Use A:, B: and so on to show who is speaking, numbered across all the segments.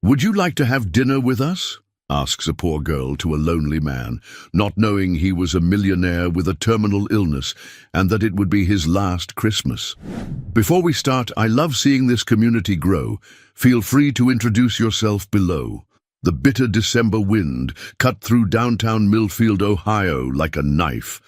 A: "Would you like to have dinner with us?" asks a poor girl to a lonely man, not knowing he was a millionaire with a terminal illness and that it would be his last Christmas. Before we start, I love seeing this community grow. Feel free to introduce yourself below. The bitter December wind cut through downtown Millfield, Ohio like a knife,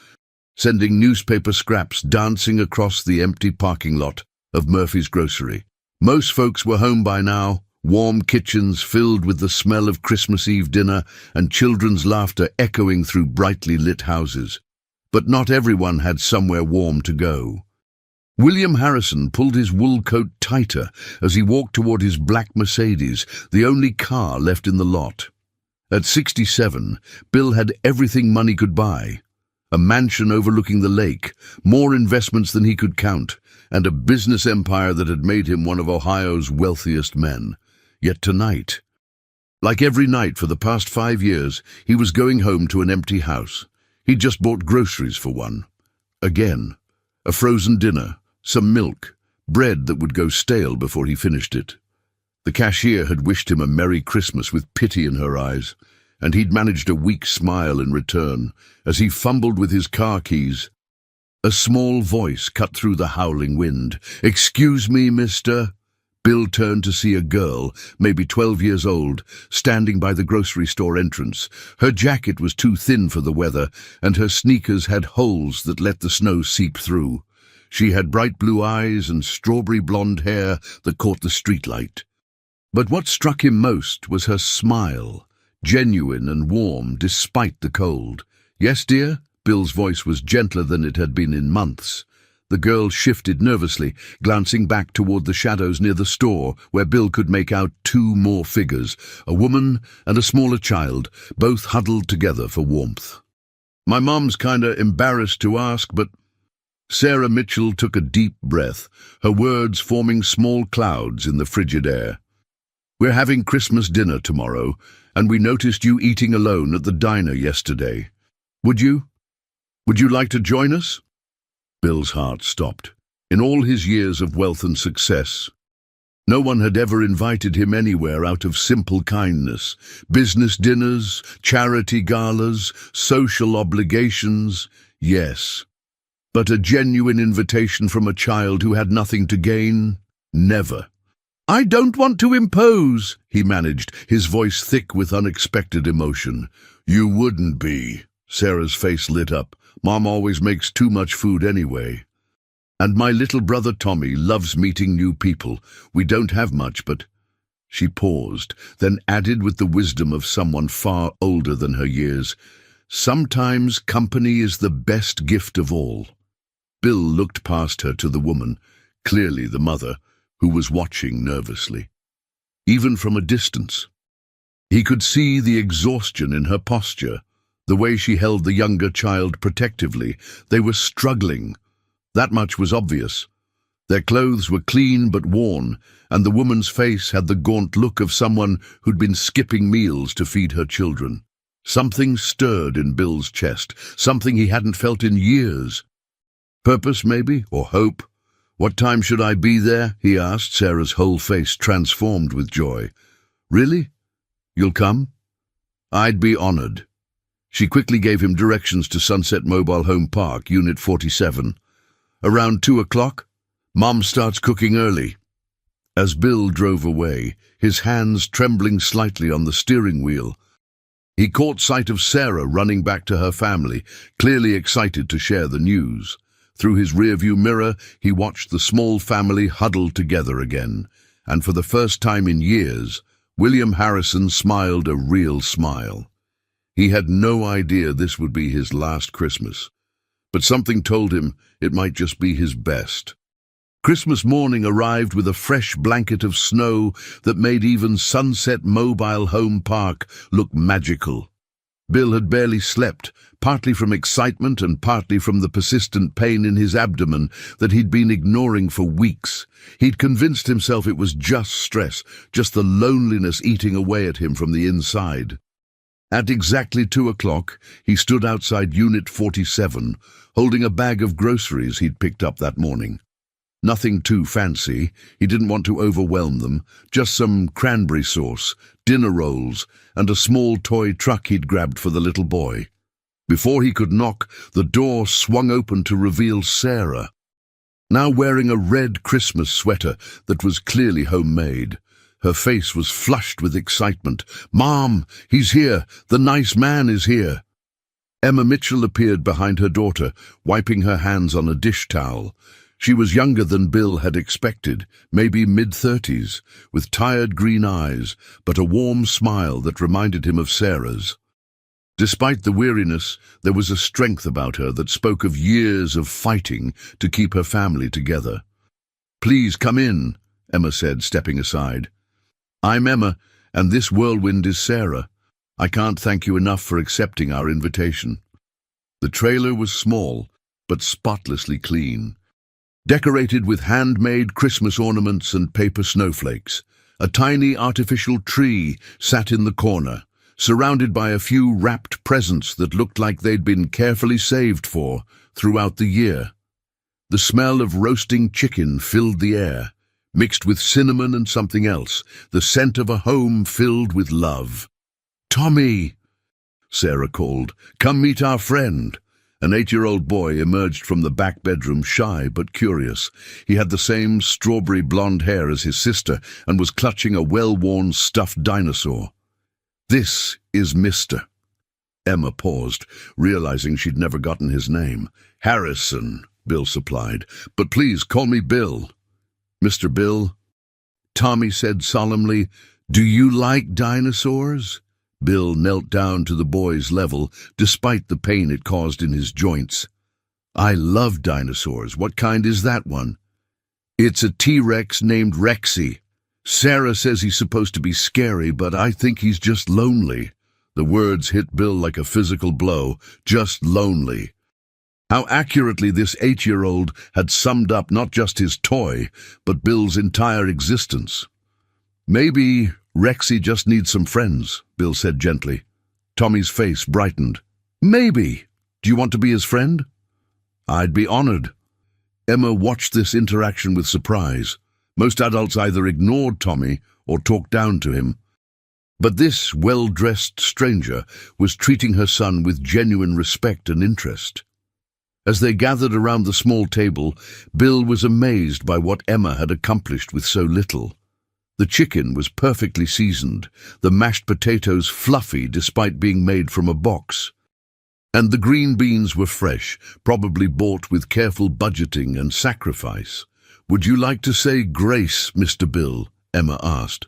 A: sending newspaper scraps dancing across the empty parking lot of Murphy's Grocery. Most folks were home by now, warm kitchens filled with the smell of Christmas Eve dinner and children's laughter echoing through brightly lit houses. But not everyone had somewhere warm to go. William Harrison pulled his wool coat tighter as he walked toward his black Mercedes, the only car left in the lot. At 67, Bill had everything money could buy. A mansion overlooking the lake, more investments than he could count, and a business empire that had made him one of Ohio's wealthiest men. Yet tonight, like every night for the past 5 years, he was going home to an empty house. He'd just bought groceries for one. Again, a frozen dinner, some milk, bread that would go stale before he finished it. The cashier had wished him a Merry Christmas with pity in her eyes, and he'd managed a weak smile in return as he fumbled with his car keys. A small voice cut through the howling wind. "Excuse me, mister?" Bill turned to see a girl, maybe 12 years old, standing by the grocery store entrance. Her jacket was too thin for the weather, and her sneakers had holes that let the snow seep through. She had bright blue eyes and strawberry blonde hair that caught the streetlight. But what struck him most was her smile, genuine and warm despite the cold. "Yes, dear?" Bill's voice was gentler than it had been in months. The girl shifted nervously, glancing back toward the shadows near the store, where Bill could make out 2 more figures, a woman and a smaller child, both huddled together for warmth. "My mom's kinda embarrassed to ask, but—" Sarah Mitchell took a deep breath, her words forming small clouds in the frigid air. "We're having Christmas dinner tomorrow, and we noticed you eating alone at the diner yesterday. Would you like to join us?" Bill's heart stopped. In all his years of wealth and success, no one had ever invited him anywhere out of simple kindness. Business dinners, charity galas, social obligations, yes. But a genuine invitation from a child who had nothing to gain? Never. "I don't want to impose," he managed, his voice thick with unexpected emotion. "You wouldn't be." Sarah's face lit up. "Mom always makes too much food anyway. And my little brother Tommy loves meeting new people. We don't have much, but—" She paused, then added with the wisdom of someone far older than her years, "Sometimes company is the best gift of all." Bill looked past her to the woman, clearly the mother, who was watching nervously. Even from a distance, he could see the exhaustion in her posture, the way she held the younger child protectively. They were struggling. That much was obvious. Their clothes were clean but worn, and the woman's face had the gaunt look of someone who'd been skipping meals to feed her children. Something stirred in Bill's chest, something he hadn't felt in years. Purpose, maybe, or hope. "What time should I be there?" he asked, Sarah's whole face transformed with joy. "Really? You'll come?" "I'd be honored." She quickly gave him directions to Sunset Mobile Home Park, Unit 47. "Around 2 o'clock? Mom starts cooking early." As Bill drove away, his hands trembling slightly on the steering wheel, he caught sight of Sarah running back to her family, clearly excited to share the news. Through his rearview mirror, he watched the small family huddled together again, and for the first time in years, William Harrison smiled a real smile. He had no idea this would be his last Christmas, but something told him it might just be his best. Christmas morning arrived with a fresh blanket of snow that made even Sunset Mobile Home Park look magical. Bill had barely slept, partly from excitement and partly from the persistent pain in his abdomen that he'd been ignoring for weeks. He'd convinced himself it was just stress, just the loneliness eating away at him from the inside. At exactly 2 o'clock, he stood outside Unit 47, holding a bag of groceries he'd picked up that morning. Nothing too fancy. He didn't want to overwhelm them. Just some cranberry sauce, dinner rolls, and a small toy truck he'd grabbed for the little boy. Before he could knock, the door swung open to reveal Sarah, now wearing a red Christmas sweater that was clearly homemade. Her face was flushed with excitement. "Mom, he's here! The nice man is here!" Emma Mitchell appeared behind her daughter, wiping her hands on a dish towel. She was younger than Bill had expected, maybe mid-30s, with tired green eyes, but a warm smile that reminded him of Sarah's. Despite the weariness, there was a strength about her that spoke of years of fighting to keep her family together. "Please come in," Emma said, stepping aside. "I'm Emma, and this whirlwind is Sarah. I can't thank you enough for accepting our invitation." The trailer was small, but spotlessly clean, decorated with handmade Christmas ornaments and paper snowflakes. A tiny artificial tree sat in the corner, surrounded by a few wrapped presents that looked like they'd been carefully saved for throughout the year. The smell of roasting chicken filled the air, mixed with cinnamon and something else, the scent of a home filled with love. "Tommy," Sarah called, "come meet our friend." An 8-year-old boy emerged from the back bedroom, shy but curious. He had the same strawberry blonde hair as his sister and was clutching a well-worn stuffed dinosaur. "This is Mr." Emma paused, realizing she'd never gotten his name. "Harrison," Bill supplied, "but please call me Bill." "Mr. Bill," Tommy said solemnly, "do you like dinosaurs?" Bill knelt down to the boy's level, despite the pain it caused in his joints. "I love dinosaurs. What kind is that one?" "It's a T-Rex named Rexy. Sarah says he's supposed to be scary, but I think he's just lonely." The words hit Bill like a physical blow. Just lonely. How accurately this 8-year-old had summed up not just his toy, but Bill's entire existence. "Maybe Rexy just needs some friends," Bill said gently. Tommy's face brightened. "Maybe. Do you want to be his friend?" "I'd be honored." Emma watched this interaction with surprise. Most adults either ignored Tommy or talked down to him. But this well-dressed stranger was treating her son with genuine respect and interest. As they gathered around the small table, Bill was amazed by what Emma had accomplished with so little. The chicken was perfectly seasoned, the mashed potatoes fluffy despite being made from a box, and the green beans were fresh, probably bought with careful budgeting and sacrifice. "Would you like to say grace, Mr. Bill?" Emma asked.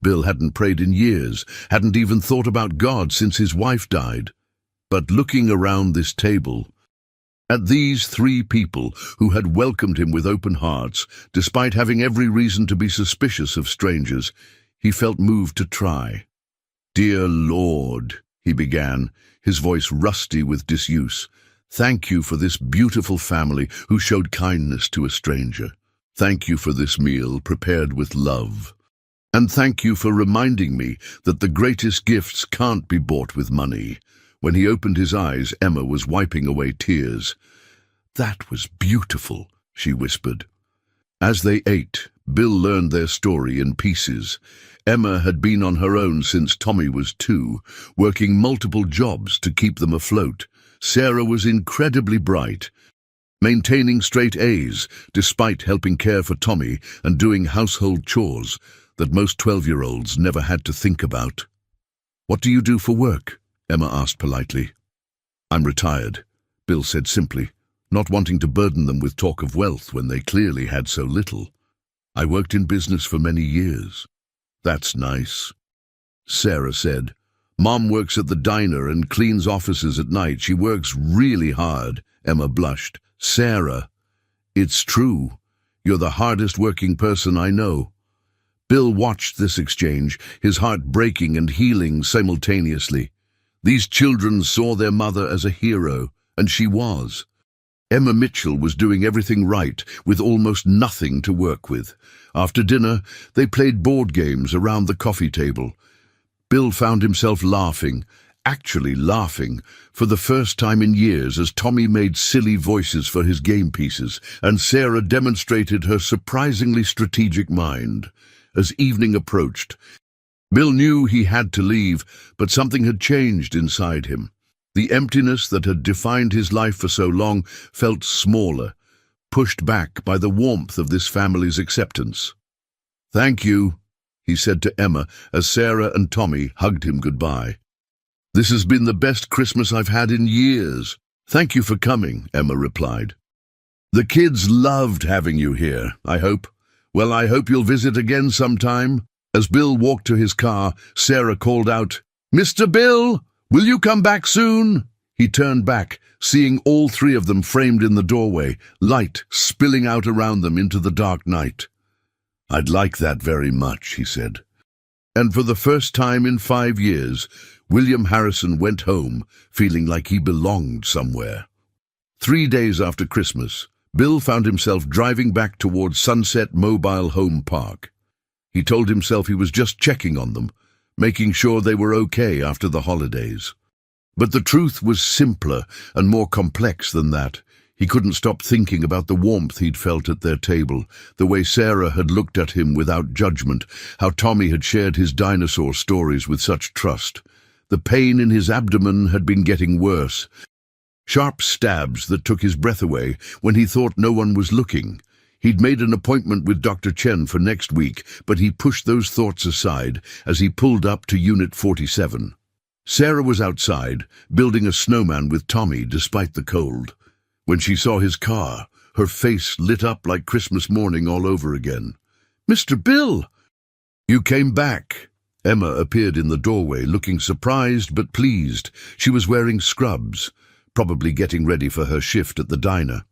A: Bill hadn't prayed in years, hadn't even thought about God since his wife died. But looking around this table, at these 3 people who had welcomed him with open hearts, despite having every reason to be suspicious of strangers, he felt moved to try. "Dear Lord," he began, his voice rusty with disuse, "thank you for this beautiful family who showed kindness to a stranger. Thank you for this meal prepared with love. And thank you for reminding me that the greatest gifts can't be bought with money." When he opened his eyes, Emma was wiping away tears. "That was beautiful," she whispered. As they ate, Bill learned their story in pieces. Emma had been on her own since Tommy was 2, working multiple jobs to keep them afloat. Sarah was incredibly bright, maintaining straight A's despite helping care for Tommy and doing household chores that most 12-year-olds never had to think about. "What do you do for work?" Emma asked politely. "I'm retired," Bill said simply, not wanting to burden them with talk of wealth when they clearly had so little. "I worked in business for many years." "That's nice," Sarah said. "Mom works at the diner and cleans offices at night. She works really hard." Emma blushed. "Sarah, it's true. You're the hardest working person I know." Bill watched this exchange, his heart breaking and healing simultaneously. These children saw their mother as a hero, and she was. Emma Mitchell was doing everything right, with almost nothing to work with. After dinner, they played board games around the coffee table. Bill found himself laughing, actually laughing for the first time in years as Tommy made silly voices for his game pieces, and Sarah demonstrated her surprisingly strategic mind. As evening approached, Bill knew he had to leave, but something had changed inside him. The emptiness that had defined his life for so long felt smaller, pushed back by the warmth of this family's acceptance. "Thank you," he said to Emma as Sarah and Tommy hugged him goodbye. "This has been the best Christmas I've had in years." "Thank you for coming," Emma replied. "The kids loved having you here, I hope. Well, I hope you'll visit again sometime." As Bill walked to his car, Sarah called out, "Mr. Bill, will you come back soon?" He turned back, seeing all three of them framed in the doorway, light spilling out around them into the dark night. "I'd like that very much," he said. And for the first time in 5 years, William Harrison went home feeling like he belonged somewhere. 3 days after Christmas, Bill found himself driving back towards Sunset Mobile Home Park. He told himself he was just checking on them, making sure they were okay after the holidays. But the truth was simpler and more complex than that. He couldn't stop thinking about the warmth he'd felt at their table, the way Sarah had looked at him without judgment, how Tommy had shared his dinosaur stories with such trust. The pain in his abdomen had been getting worse, sharp stabs that took his breath away when he thought no one was looking. He'd made an appointment with Dr. Chen for next week, but he pushed those thoughts aside as he pulled up to Unit 47. Sarah was outside, building a snowman with Tommy despite the cold. When she saw his car, her face lit up like Christmas morning all over again. "Mr. Bill!" "You came back." Emma appeared in the doorway, looking surprised but pleased. She was wearing scrubs, probably getting ready for her shift at the diner.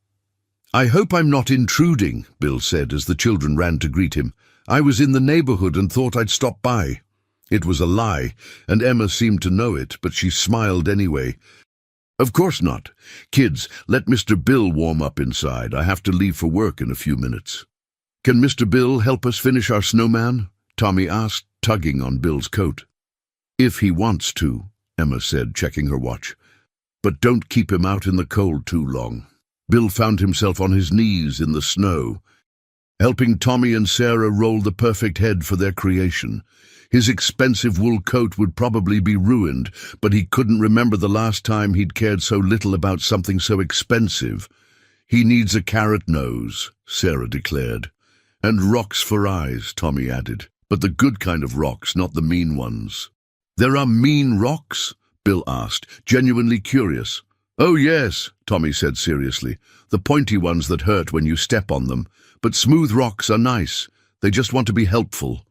A: "I hope I'm not intruding," Bill said as the children ran to greet him. "I was in the neighborhood and thought I'd stop by." It was a lie, and Emma seemed to know it, but she smiled anyway. "Of course not. Kids, let Mr. Bill warm up inside. I have to leave for work in a few minutes." "Can Mr. Bill help us finish our snowman?" Tommy asked, tugging on Bill's coat. "If he wants to," Emma said, checking her watch. "But don't keep him out in the cold too long." Bill found himself on his knees in the snow, helping Tommy and Sarah roll the perfect head for their creation. His expensive wool coat would probably be ruined, but he couldn't remember the last time he'd cared so little about something so expensive. "He needs a carrot nose," Sarah declared. "And rocks for eyes," Tommy added. "But the good kind of rocks, not the mean ones." "There are mean rocks?" Bill asked, genuinely curious. "Oh yes," Tommy said seriously. "The pointy ones that hurt when you step on them. But smooth rocks are nice. They just want to be helpful."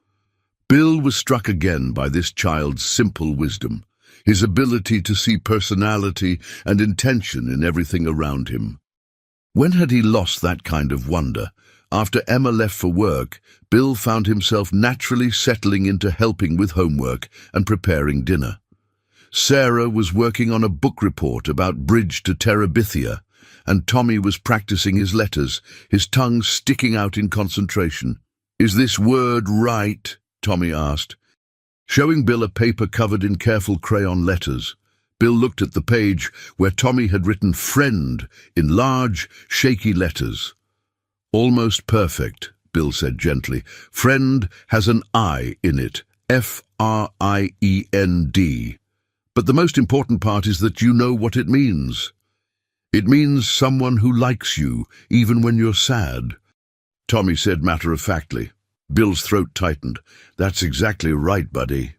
A: Bill was struck again by this child's simple wisdom, his ability to see personality and intention in everything around him. When had he lost that kind of wonder? After Emma left for work, Bill found himself naturally settling into helping with homework and preparing dinner. Sarah was working on a book report about Bridge to Terabithia, and Tommy was practicing his letters, his tongue sticking out in concentration. "Is this word right?" Tommy asked, showing Bill a paper covered in careful crayon letters. Bill looked at the page where Tommy had written "friend" in large, shaky letters. "Almost perfect," Bill said gently. "Friend has an I in it, Friend. But the most important part is that you know what it means. It means someone who likes you, even when you're sad." Tommy said matter-of-factly. Bill's throat tightened. "That's exactly right, buddy."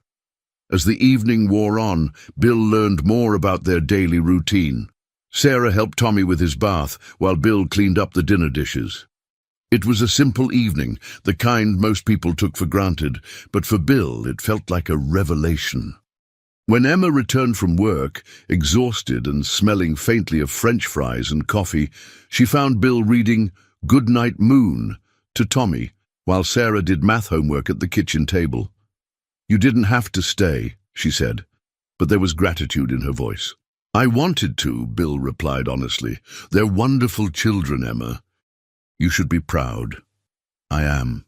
A: As the evening wore on, Bill learned more about their daily routine. Sarah helped Tommy with his bath, while Bill cleaned up the dinner dishes. It was a simple evening, the kind most people took for granted, but for Bill it felt like a revelation. When Emma returned from work, exhausted and smelling faintly of French fries and coffee, she found Bill reading "Good Night Moon" to Tommy, while Sarah did math homework at the kitchen table. "You didn't have to stay," she said, but there was gratitude in her voice. "I wanted to," Bill replied honestly. "They're wonderful children, Emma. You should be proud." "I am."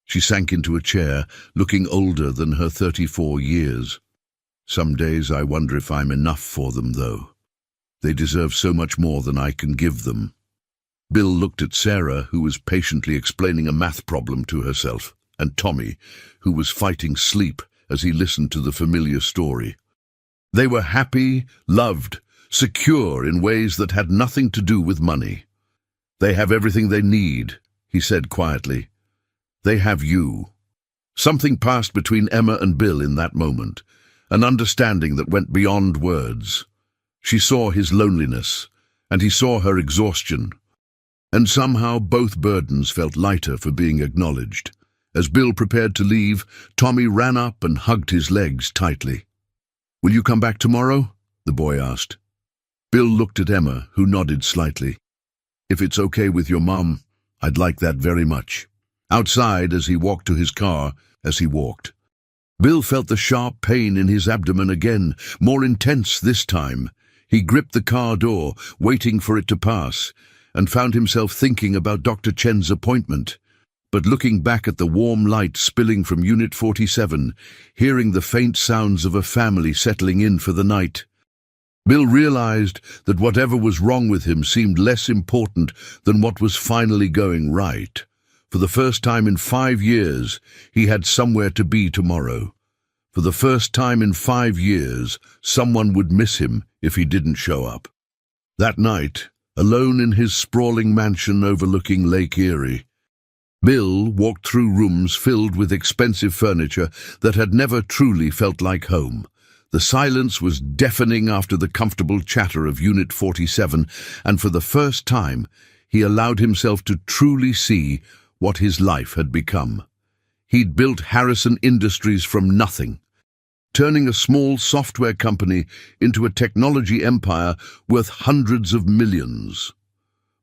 A: She sank into a chair, looking older than her 34 years. Some days I wonder if I'm enough for them, though. They deserve so much more than I can give them. Bill looked at Sarah, who was patiently explaining a math problem to herself, and Tommy, who was fighting sleep as he listened to the familiar story. They were happy, loved, secure in ways that had nothing to do with money. They have everything they need, he said quietly. They have you. Something passed between Emma and Bill in that moment, an understanding that went beyond words. She saw his loneliness, and he saw her exhaustion. And somehow both burdens felt lighter for being acknowledged. As Bill prepared to leave, Tommy ran up and hugged his legs tightly. "Will you come back tomorrow?" the boy asked. Bill looked at Emma, who nodded slightly. "If it's okay with your mum, I'd like that very much." Outside, as he walked to his car, Bill felt the sharp pain in his abdomen again, more intense this time. He gripped the car door, waiting for it to pass, and found himself thinking about Dr. Chen's appointment. But looking back at the warm light spilling from Unit 47, hearing the faint sounds of a family settling in for the night, Bill realized that whatever was wrong with him seemed less important than what was finally going right. For the first time in 5 years, he had somewhere to be tomorrow. For the first time in 5 years, someone would miss him if he didn't show up. That night, alone in his sprawling mansion overlooking Lake Erie, Bill walked through rooms filled with expensive furniture that had never truly felt like home. The silence was deafening after the comfortable chatter of Unit 47, and for the first time, he allowed himself to truly see what his life had become. He'd built Harrison Industries from nothing, turning a small software company into a technology empire worth hundreds of millions.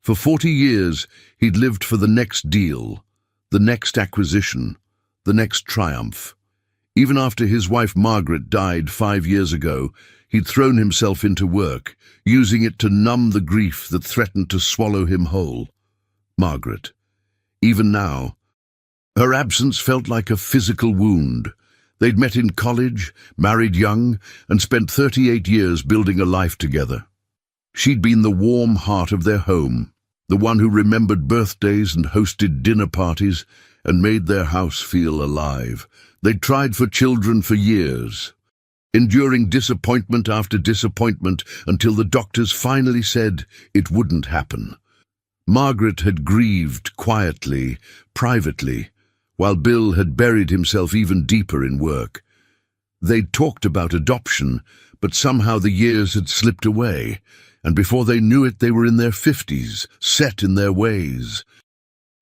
A: For 40 years, he'd lived for the next deal, the next acquisition, the next triumph. Even after his wife Margaret died 5 years ago, he'd thrown himself into work, using it to numb the grief that threatened to swallow him whole. Margaret. Even now, her absence felt like a physical wound. They'd met in college, married young, and spent 38 years building a life together. She'd been the warm heart of their home, the one who remembered birthdays and hosted dinner parties and made their house feel alive. They'd tried for children for years, enduring disappointment after disappointment until the doctors finally said it wouldn't happen. Margaret had grieved quietly, privately, while Bill had buried himself even deeper in work. They'd talked about adoption, but somehow the years had slipped away, and before they knew it, they were in their 50s, set in their ways,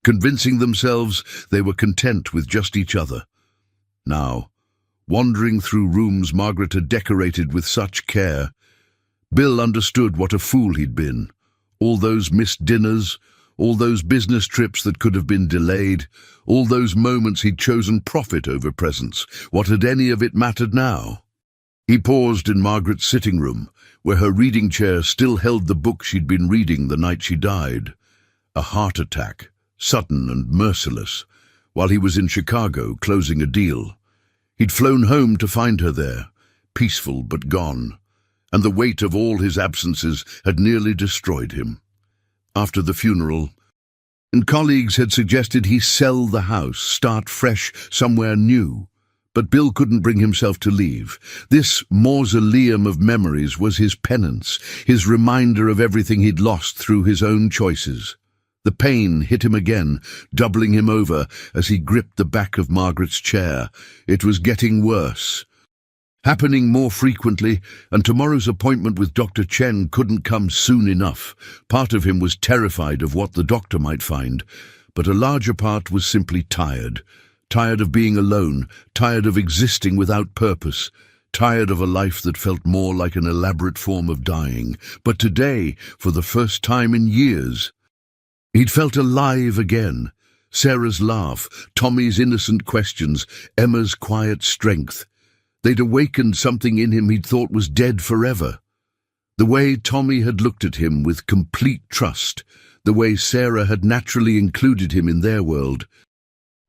A: convincing themselves they were content with just each other. Now, wandering through rooms Margaret had decorated with such care, Bill understood what a fool he'd been. All those missed dinners, all those business trips that could have been delayed, all those moments he'd chosen profit over presents. What had any of it mattered now? He paused in Margaret's sitting room, where her reading chair still held the book she'd been reading the night she died. A heart attack, sudden and merciless, while he was in Chicago closing a deal. He'd flown home to find her there, peaceful but gone, and the weight of all his absences had nearly destroyed him. After the funeral, and colleagues had suggested he sell the house, start fresh somewhere new. But Bill couldn't bring himself to leave. This mausoleum of memories was his penance, his reminder of everything he'd lost through his own choices. The pain hit him again, doubling him over as he gripped the back of Margaret's chair. It was getting worse, happening more frequently, and tomorrow's appointment with Dr. Chen couldn't come soon enough. Part of him was terrified of what the doctor might find, but a larger part was simply tired. Tired of being alone, tired of existing without purpose, tired of a life that felt more like an elaborate form of dying. But today, for the first time in years, he'd felt alive again. Sarah's laugh, Tommy's innocent questions, Emma's quiet strength. They'd awakened something in him he'd thought was dead forever. The way Tommy had looked at him with complete trust, the way Sarah had naturally included him in their world,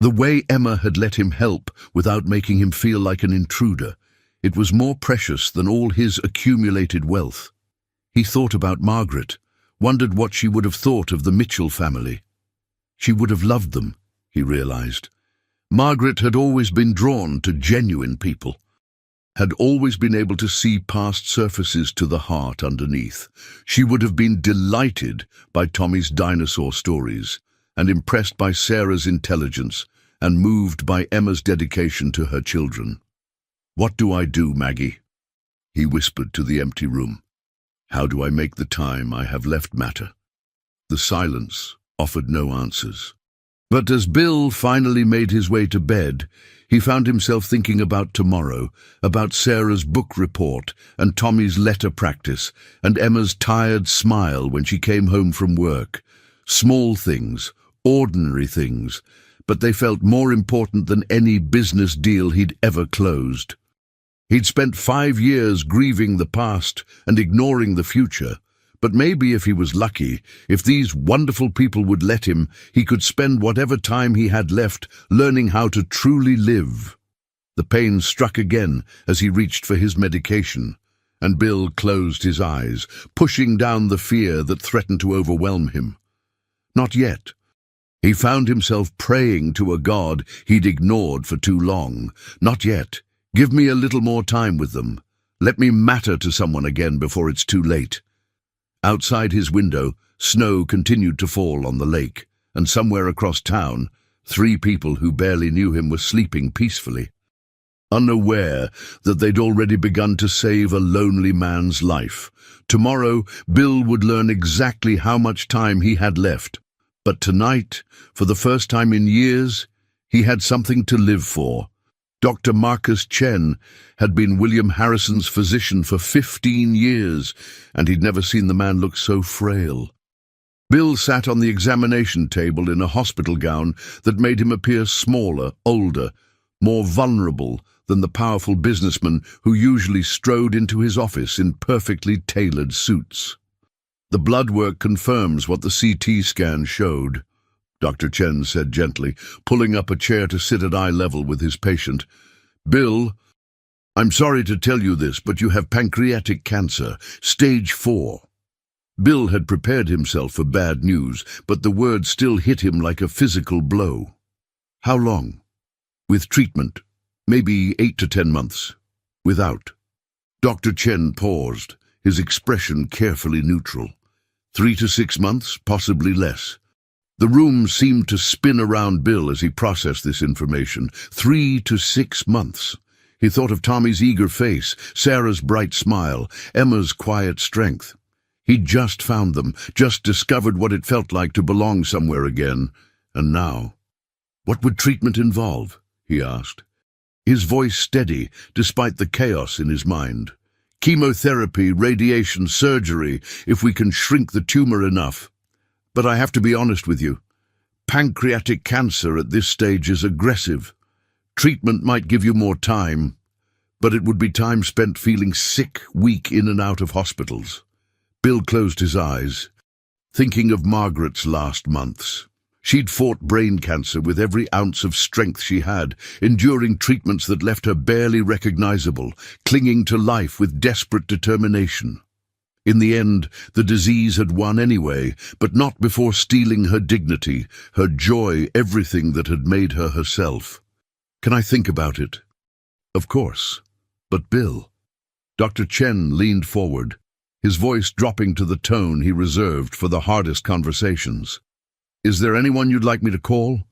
A: the way Emma had let him help without making him feel like an intruder. It was more precious than all his accumulated wealth. He thought about Margaret, wondered what she would have thought of the Mitchell family. She would have loved them, he realized. Margaret had always been drawn to genuine people, had always been able to see past surfaces to the heart underneath. She would have been delighted by Tommy's dinosaur stories, and impressed by Sarah's intelligence, and moved by Emma's dedication to her children. "What do I do, Maggie?" he whispered to the empty room. "How do I make the time I have left matter?" The silence offered no answers. But as Bill finally made his way to bed, he found himself thinking about tomorrow, about Sarah's book report and Tommy's letter practice, and Emma's tired smile when she came home from work. Small things, ordinary things, but they felt more important than any business deal he'd ever closed. He'd spent 5 years grieving the past and ignoring the future, but maybe if he was lucky, if these wonderful people would let him, he could spend whatever time he had left learning how to truly live. The pain struck again as he reached for his medication, and Bill closed his eyes, pushing down the fear that threatened to overwhelm him. Not yet. He found himself praying to a God he'd ignored for too long. Not yet. Give me a little more time with them. Let me matter to someone again before it's too late. Outside his window, snow continued to fall on the lake, and somewhere across town, 3 people who barely knew him were sleeping peacefully, unaware that they'd already begun to save a lonely man's life. Tomorrow, Bill would learn exactly how much time he had left. But tonight, for the first time in years, he had something to live for. Dr. Marcus Chen had been William Harrison's physician for 15 years, and he'd never seen the man look so frail. Bill sat on the examination table in a hospital gown that made him appear smaller, older, more vulnerable than the powerful businessman who usually strode into his office in perfectly tailored suits. "The blood work confirms what the CT scan showed," Dr. Chen said gently, pulling up a chair to sit at eye level with his patient. "Bill, I'm sorry to tell you this, but you have pancreatic cancer, stage 4. Bill had prepared himself for bad news, but the word still hit him like a physical blow. "How long?" "With treatment, maybe 8 to 10 months. Without." Dr. Chen paused, his expression carefully neutral. 3 to 6 months, possibly less. The room seemed to spin around Bill as he processed this information. 3 to 6 months. He thought of Tommy's eager face, Sarah's bright smile, Emma's quiet strength. He'd just found them, just discovered what it felt like to belong somewhere again. And now, what would treatment involve? He asked, his voice steady despite the chaos in his mind. "Chemotherapy, radiation, surgery, if we can shrink the tumor enough. But I have to be honest with you. Pancreatic cancer at this stage is aggressive. Treatment might give you more time, but it would be time spent feeling sick, weak in and out of hospitals." Bill closed his eyes, thinking of Margaret's last months. She'd fought brain cancer with every ounce of strength she had, enduring treatments that left her barely recognizable, clinging to life with desperate determination. In the end, the disease had won anyway, but not before stealing her dignity, her joy, everything that had made her herself. "Can I think about it?" "Of course. But Bill..." Dr. Chen leaned forward, his voice dropping to the tone he reserved for the hardest conversations. "Is there anyone you'd like me to call?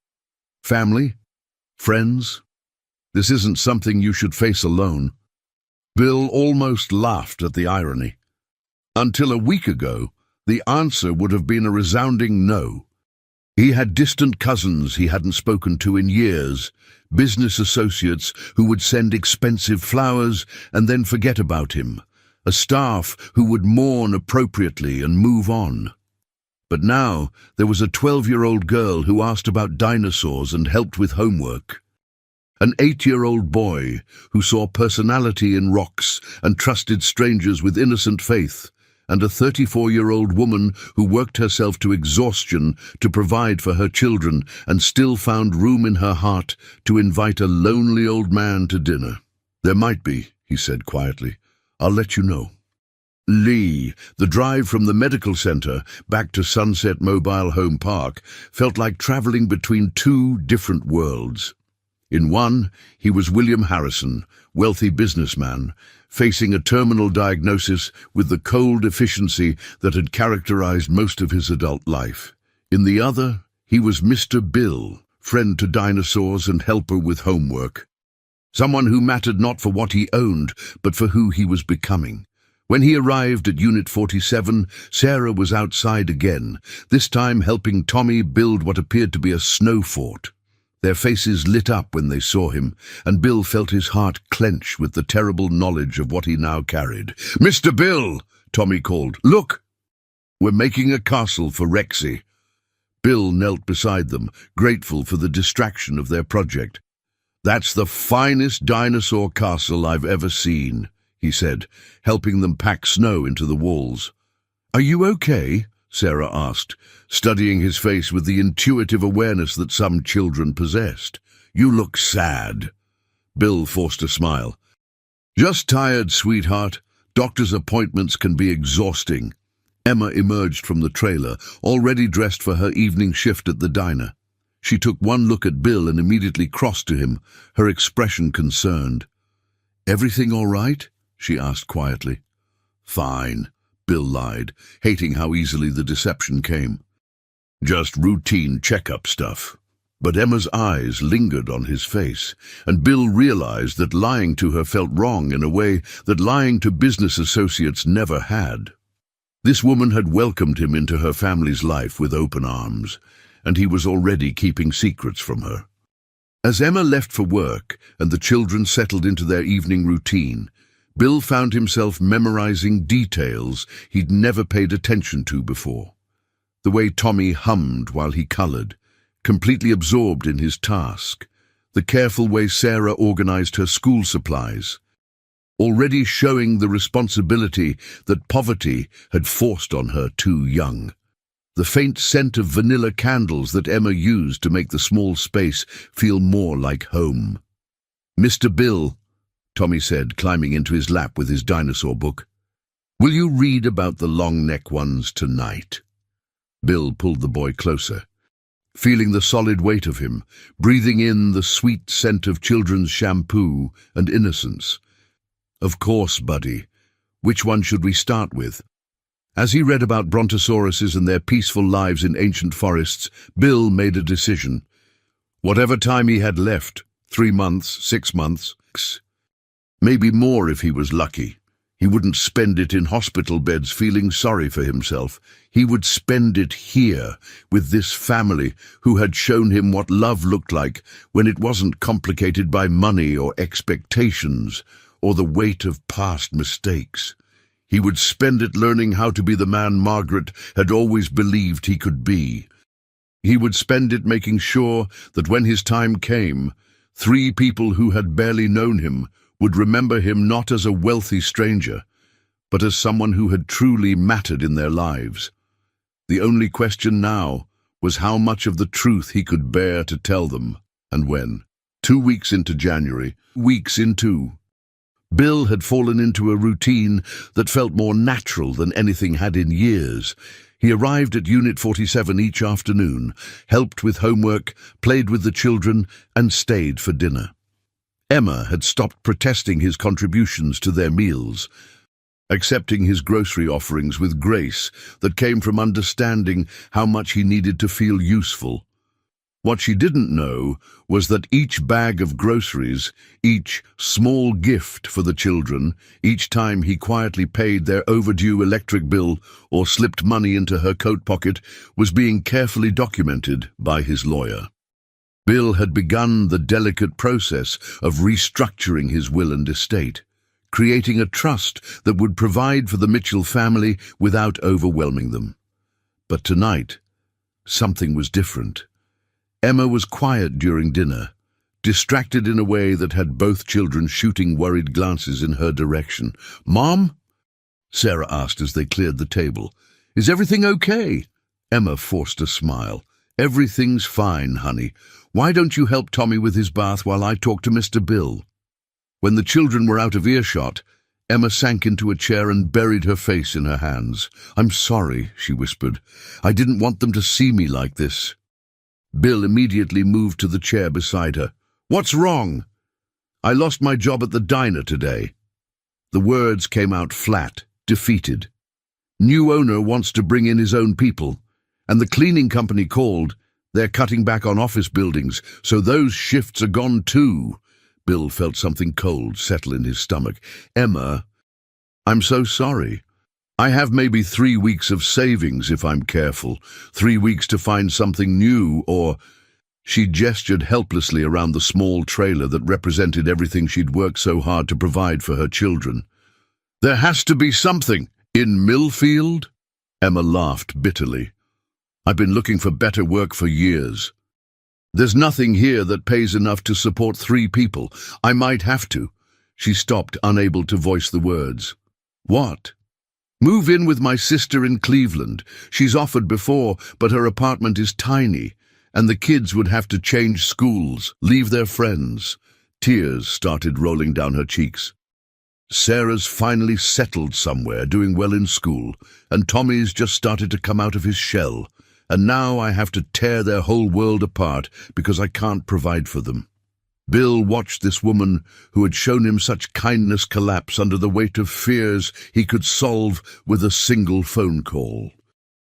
A: Family? Friends? This isn't something you should face alone." Bill almost laughed at the irony. Until a week ago, the answer would have been a resounding no. He had distant cousins he hadn't spoken to in years, business associates who would send expensive flowers and then forget about him, a staff who would mourn appropriately and move on. But now there was a 12-year-old girl who asked about dinosaurs and helped with homework. An 8-year-old boy who saw personality in rocks and trusted strangers with innocent faith, and a 34-year-old woman who worked herself to exhaustion to provide for her children and still found room in her heart to invite a lonely old man to dinner. There might be, he said quietly. I'll let you know. Lee, the drive from the medical center back to Sunset Mobile Home Park, felt like traveling between two different worlds. In one, he was William Harrison, wealthy businessman, facing a terminal diagnosis with the cold efficiency that had characterized most of his adult life. In the other, he was Mr. Bill, friend to dinosaurs and helper with homework. Someone who mattered not for what he owned, but for who he was becoming. When he arrived at Unit 47, Sarah was outside again, this time helping Tommy build what appeared to be a snow fort. Their faces lit up when they saw him, and Bill felt his heart clench with the terrible knowledge of what he now carried. "Mr. Bill!" Tommy called. "Look! We're making a castle for Rexy." Bill knelt beside them, grateful for the distraction of their project. "That's the finest dinosaur castle I've ever seen," he said, helping them pack snow into the walls. "Are you okay?" Sarah asked, studying his face with the intuitive awareness that some children possessed. "You look sad." Bill forced a smile. "Just tired, sweetheart. Doctor's appointments can be exhausting." Emma emerged from the trailer, already dressed for her evening shift at the diner. She took one look at Bill and immediately crossed to him, her expression concerned. "Everything all right?" she asked quietly. "Fine," Bill lied, hating how easily the deception came. "Just routine checkup stuff." But Emma's eyes lingered on his face, and Bill realized that lying to her felt wrong in a way that lying to business associates never had. This woman had welcomed him into her family's life with open arms, and he was already keeping secrets from her. As Emma left for work and the children settled into their evening routine, Bill found himself memorizing details he'd never paid attention to before. The way Tommy hummed while he colored, completely absorbed in his task. The careful way Sarah organized her school supplies, already showing the responsibility that poverty had forced on her too young. The faint scent of vanilla candles that Emma used to make the small space feel more like home. "Mr. Bill," Tommy said, climbing into his lap with his dinosaur book, "will you read about the long-neck ones tonight?" Bill pulled the boy closer, feeling the solid weight of him, breathing in the sweet scent of children's shampoo and innocence. "Of course, buddy. Which one should we start with?" As he read about brontosauruses and their peaceful lives in ancient forests, Bill made a decision. Whatever time he had left, 3 months, 6 months, maybe more if he was lucky. He wouldn't spend it in hospital beds feeling sorry for himself. He would spend it here, with this family who had shown him what love looked like when it wasn't complicated by money or expectations or the weight of past mistakes. He would spend it learning how to be the man Margaret had always believed he could be. He would spend it making sure that when his time came, 3 people who had barely known him would remember him not as a wealthy stranger, but as someone who had truly mattered in their lives. The only question now was how much of the truth he could bear to tell them, and when. 2 weeks into January, weeks into, Bill had fallen into a routine that felt more natural than anything had in years. He arrived at Unit 47 each afternoon, helped with homework, played with the children, and stayed for dinner. Emma had stopped protesting his contributions to their meals, accepting his grocery offerings with grace that came from understanding how much he needed to feel useful. What she didn't know was that each bag of groceries, each small gift for the children, each time he quietly paid their overdue electric bill or slipped money into her coat pocket, was being carefully documented by his lawyer. Bill had begun the delicate process of restructuring his will and estate, creating a trust that would provide for the Mitchell family without overwhelming them. But tonight, something was different. Emma was quiet during dinner, distracted in a way that had both children shooting worried glances in her direction. "Mom?" Sarah asked as they cleared the table. "Is everything okay?" Emma forced a smile. "Everything's fine, honey. Why don't you help Tommy with his bath while I talk to Mr. Bill?" When the children were out of earshot, Emma sank into a chair and buried her face in her hands. "I'm sorry," she whispered. "I didn't want them to see me like this." Bill immediately moved to the chair beside her. "What's wrong?" "I lost my job at the diner today." The words came out flat, defeated. "New owner wants to bring in his own people, and the cleaning company called. They're cutting back on office buildings, so those shifts are gone too." Bill felt something cold settle in his stomach. "Emma, I'm so sorry. I have maybe 3 weeks of savings if I'm careful, 3 weeks to find something new, or—" She gestured helplessly around the small trailer that represented everything she'd worked so hard to provide for her children. "There has to be something. In Millfield?" Emma laughed bitterly. "I've been looking for better work for years. There's nothing here that pays enough to support 3 people. I might have to." She stopped, unable to voice the words. "What?" "Move in with my sister in Cleveland. She's offered before, but her apartment is tiny, and the kids would have to change schools, leave their friends." Tears started rolling down her cheeks. "Sarah's finally settled somewhere, doing well in school, and Tommy's just started to come out of his shell. And now I have to tear their whole world apart because I can't provide for them." Bill watched this woman who had shown him such kindness collapse under the weight of fears he could solve with a single phone call.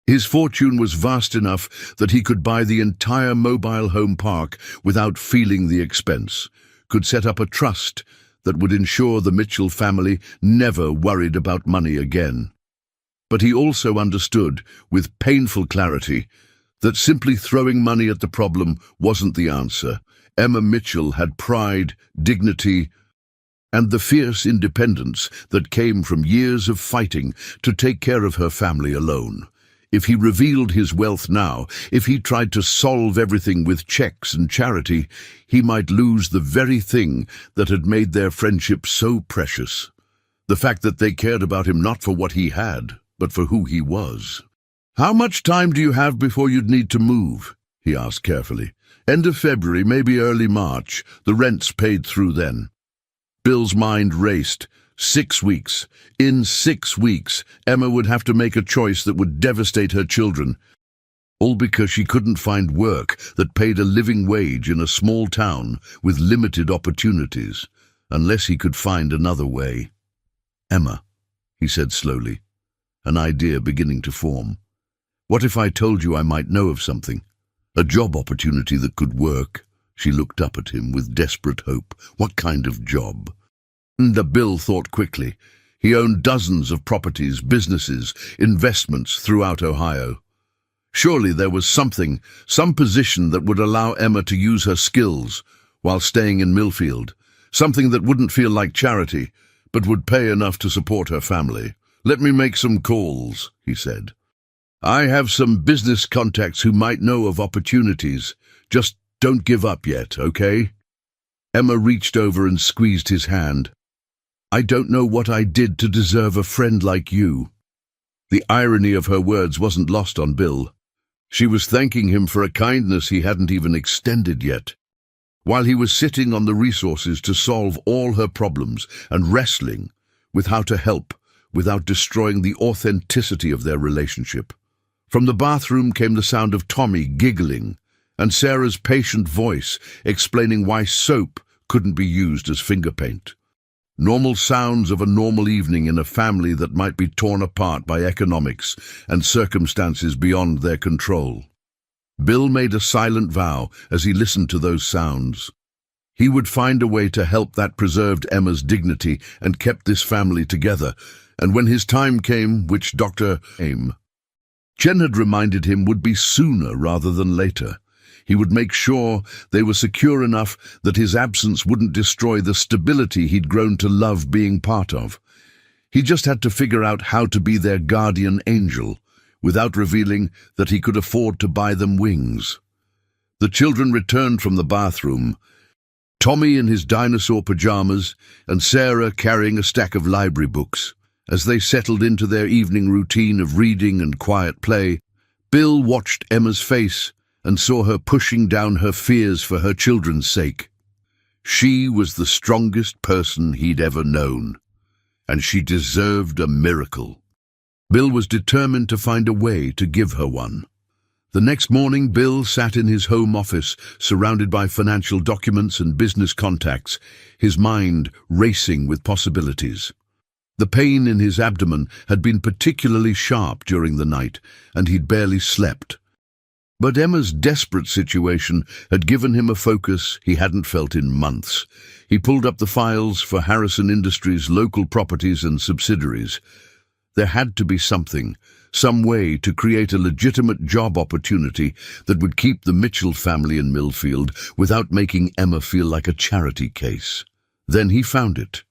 A: His fortune was vast enough that he could buy the entire mobile home park without feeling the expense, could set up a trust that would ensure the Mitchell family never worried about money again. But he also understood, with painful clarity, that simply throwing money at the problem wasn't the answer. Emma Mitchell had pride, dignity, and the fierce independence that came from years of fighting to take care of her family alone. If he revealed his wealth now, if he tried to solve everything with checks and charity, he might lose the very thing that had made their friendship so precious. The fact that they cared about him not for what he had, but for who he was. "How much time do you have before you'd need to move?" he asked carefully. "End of February, maybe early March. The rent's paid through then." Bill's mind raced. 6 weeks. In 6 weeks, Emma would have to make a choice that would devastate her children, all because she couldn't find work that paid a living wage in a small town with limited opportunities, unless he could find another way. "Emma," he said slowly, an idea beginning to form. "What if I told you I might know of something? A job opportunity that could work?" She looked up at him with desperate hope. "What kind of job?" Bill thought quickly. He owned dozens of properties, businesses, investments throughout Ohio. Surely there was something, some position that would allow Emma to use her skills while staying in Millfield. Something that wouldn't feel like charity, but would pay enough to support her family. "Let me make some calls," he said. "I have some business contacts who might know of opportunities. Just don't give up yet, okay?" Emma reached over and squeezed his hand. "I don't know what I did to deserve a friend like you." The irony of her words wasn't lost on Bill. She was thanking him for a kindness he hadn't even extended yet. While he was sitting on the resources to solve all her problems and wrestling with how to help without destroying the authenticity of their relationship. From the bathroom came the sound of Tommy giggling and Sarah's patient voice explaining why soap couldn't be used as finger paint. Normal sounds of a normal evening in a family that might be torn apart by economics and circumstances beyond their control. Bill made a silent vow as he listened to those sounds. He would find a way to help that preserved Emma's dignity and kept this family together, and when his time came, which Dr. Chen had reminded him would be sooner rather than later, he would make sure they were secure enough that his absence wouldn't destroy the stability he'd grown to love being part of. He just had to figure out how to be their guardian angel, without revealing that he could afford to buy them wings. The children returned from the bathroom, Tommy in his dinosaur pajamas and Sarah carrying a stack of library books. As they settled into their evening routine of reading and quiet play, Bill watched Emma's face and saw her pushing down her fears for her children's sake. She was the strongest person he'd ever known, and she deserved a miracle. Bill was determined to find a way to give her one. The next morning, Bill sat in his home office, surrounded by financial documents and business contacts, his mind racing with possibilities. The pain in his abdomen had been particularly sharp during the night, and he'd barely slept. But Emma's desperate situation had given him a focus he hadn't felt in months. He pulled up the files for Harrison Industries' local properties and subsidiaries. There had to be something, some way to create a legitimate job opportunity that would keep the Mitchell family in Millfield without making Emma feel like a charity case. Then he found it.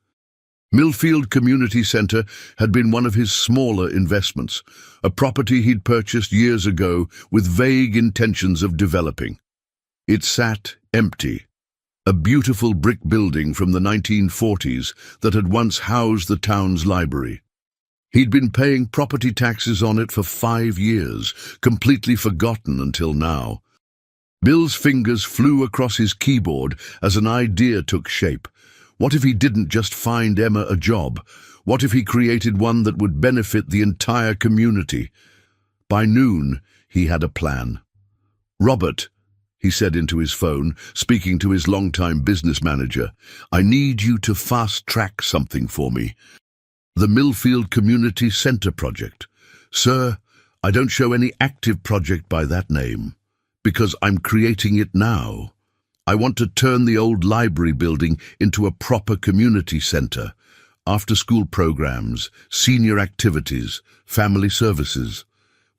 A: Millfield Community Centre had been one of his smaller investments, a property he'd purchased years ago with vague intentions of developing. It sat empty, a beautiful brick building from the 1940s that had once housed the town's library. He'd been paying property taxes on it for 5 years, completely forgotten until now. Bill's fingers flew across his keyboard as an idea took shape. What if he didn't just find Emma a job? What if he created one that would benefit the entire community? By noon, he had a plan. "Robert," he said into his phone, speaking to his longtime business manager, "I need you to fast-track something for me. The Millfield Community Centre project. Sir, I don't show any active project by that name, because I'm creating it now. I want to turn the old library building into a proper community centre. After-school programs, senior activities, family services.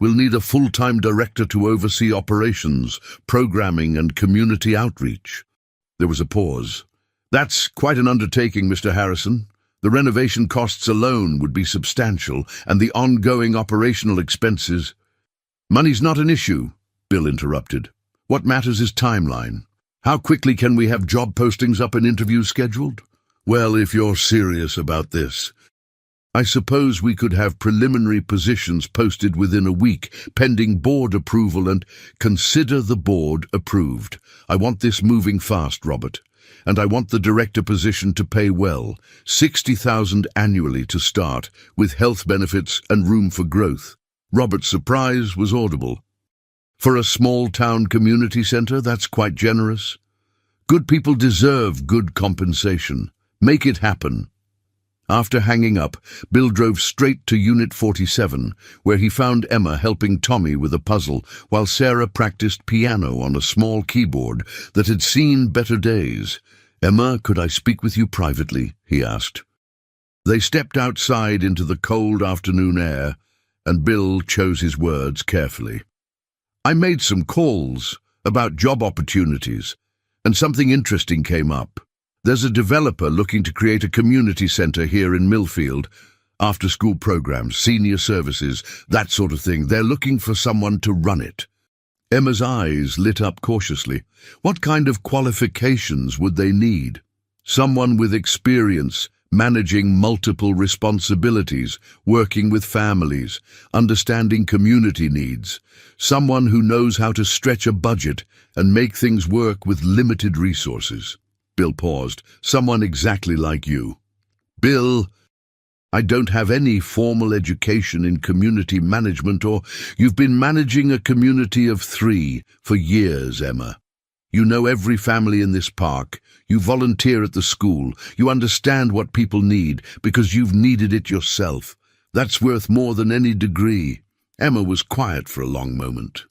A: We'll need a full-time director to oversee operations, programming and community outreach." There was a pause. "That's quite an undertaking, Mr. Harrison. The renovation costs alone would be substantial, and the ongoing operational expenses—" "Money's not an issue," Bill interrupted. "What matters is timeline. How quickly can we have job postings up and interviews scheduled?" "Well, if you're serious about this, I suppose we could have preliminary positions posted within a week, pending board approval, and consider the board approved. I want this moving fast, Robert. And I want the director position to pay well, $60,000 annually to start, with health benefits and room for growth." Robert's surprise was audible. "For a small-town community centre, that's quite generous. Good people deserve good compensation. Make it happen." After hanging up, Bill drove straight to Unit 47, where he found Emma helping Tommy with a puzzle, while Sarah practiced piano on a small keyboard that had seen better days. "Emma, could I speak with you privately?" he asked. They stepped outside into the cold afternoon air, and Bill chose his words carefully. "I made some calls about job opportunities, and something interesting came up. There's a developer looking to create a community centre here in Millfield. After-school programs, senior services, that sort of thing. They're looking for someone to run it." Emma's eyes lit up cautiously. What kind of qualifications would they need? Someone with experience, managing multiple responsibilities, working with families, understanding community needs. Someone who knows how to stretch a budget and make things work with limited resources. Bill paused. "Someone exactly like you." "Bill, I don't have any formal education in community management, or you've been managing a community of 3 for years, Emma. You know every family in this park. You volunteer at the school. You understand what people need because you've needed it yourself. That's worth more than any degree." Emma was quiet for a long moment,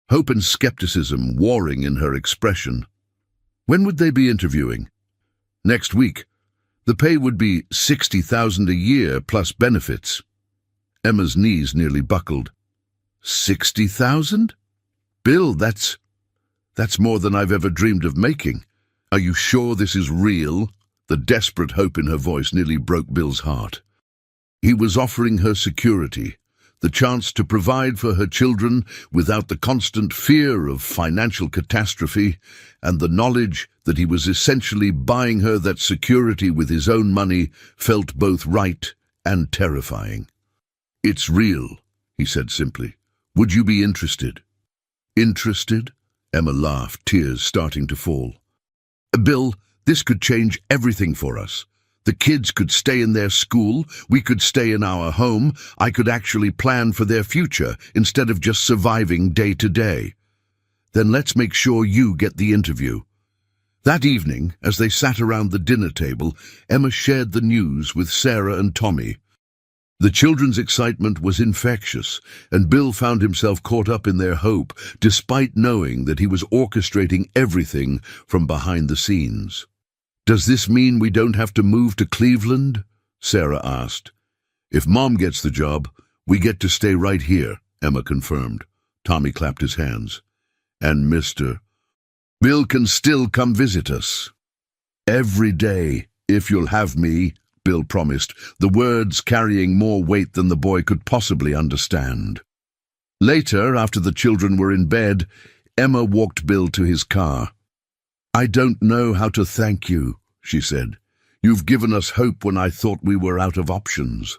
A: hope and skepticism warring in her expression. When would they be interviewing? Next week. The pay would be $60,000 a year plus benefits. Emma's knees nearly buckled. $60,000? Bill, that's more than I've ever dreamed of making. Are you sure this is real? The desperate hope in her voice nearly broke Bill's heart. He was offering her security, the chance to provide for her children without the constant fear of financial catastrophe, and the knowledge that he was essentially buying her that security with his own money felt both right and terrifying. "It's real," he said simply. "Would you be interested?" "Interested?" Emma laughed, tears starting to fall. "Bill, This could change everything for us. The kids could stay in their school, we could stay in our home, I could actually plan for their future instead of just surviving day to day. Then let's make sure you get the interview. That evening, as they sat around the dinner table, Emma shared the news with Sarah and Tommy. The children's excitement was infectious, and Bill found himself caught up in their hope, despite knowing that he was orchestrating everything from behind the scenes. "Does this mean we don't have to move to Cleveland?" Sarah asked. "If Mom gets the job, we get to stay right here," Emma confirmed. Tommy clapped his hands. "And Mr. Bill can still come visit us." "Every day, if you'll have me," Bill promised, the words carrying more weight than the boy could possibly understand. Later, after the children were in bed, Emma walked Bill to his car. "I don't know how to thank you," she said. "You've given us hope when I thought we were out of options."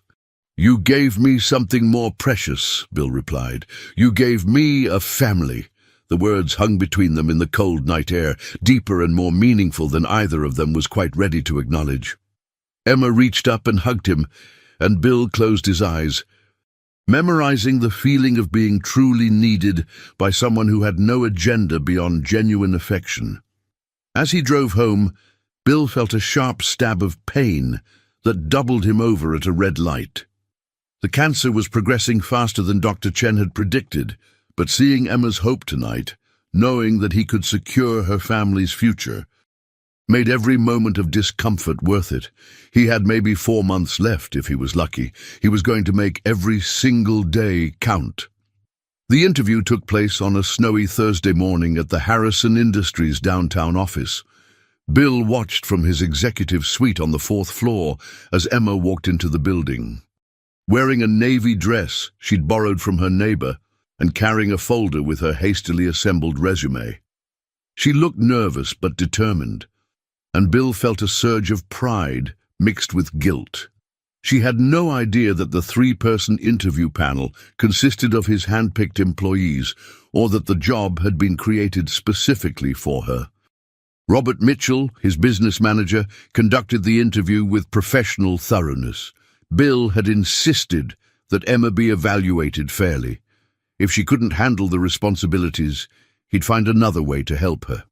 A: "You gave me something more precious," Bill replied. "You gave me a family." The words hung between them in the cold night air, deeper and more meaningful than either of them was quite ready to acknowledge. Emma reached up and hugged him, and Bill closed his eyes, memorizing the feeling of being truly needed by someone who had no agenda beyond genuine affection. As he drove home, Bill felt a sharp stab of pain that doubled him over at a red light. The cancer was progressing faster than Dr. Chen had predicted, but seeing Emma's hope tonight, knowing that he could secure her family's future, made every moment of discomfort worth it. He had maybe 4 months left if he was lucky. He was going to make every single day count. The interview took place on a snowy Thursday morning at the Harrison Industries downtown office. Bill watched from his executive suite on the 4th floor as Emma walked into the building. Wearing a navy dress she'd borrowed from her neighbor and carrying a folder with her hastily assembled resume. She looked nervous but determined, and Bill felt a surge of pride mixed with guilt. She had no idea that the 3-person interview panel consisted of his hand-picked employees, or that the job had been created specifically for her. Robert Mitchell, his business manager, conducted the interview with professional thoroughness. Bill had insisted that Emma be evaluated fairly. If she couldn't handle the responsibilities, he'd find another way to help her.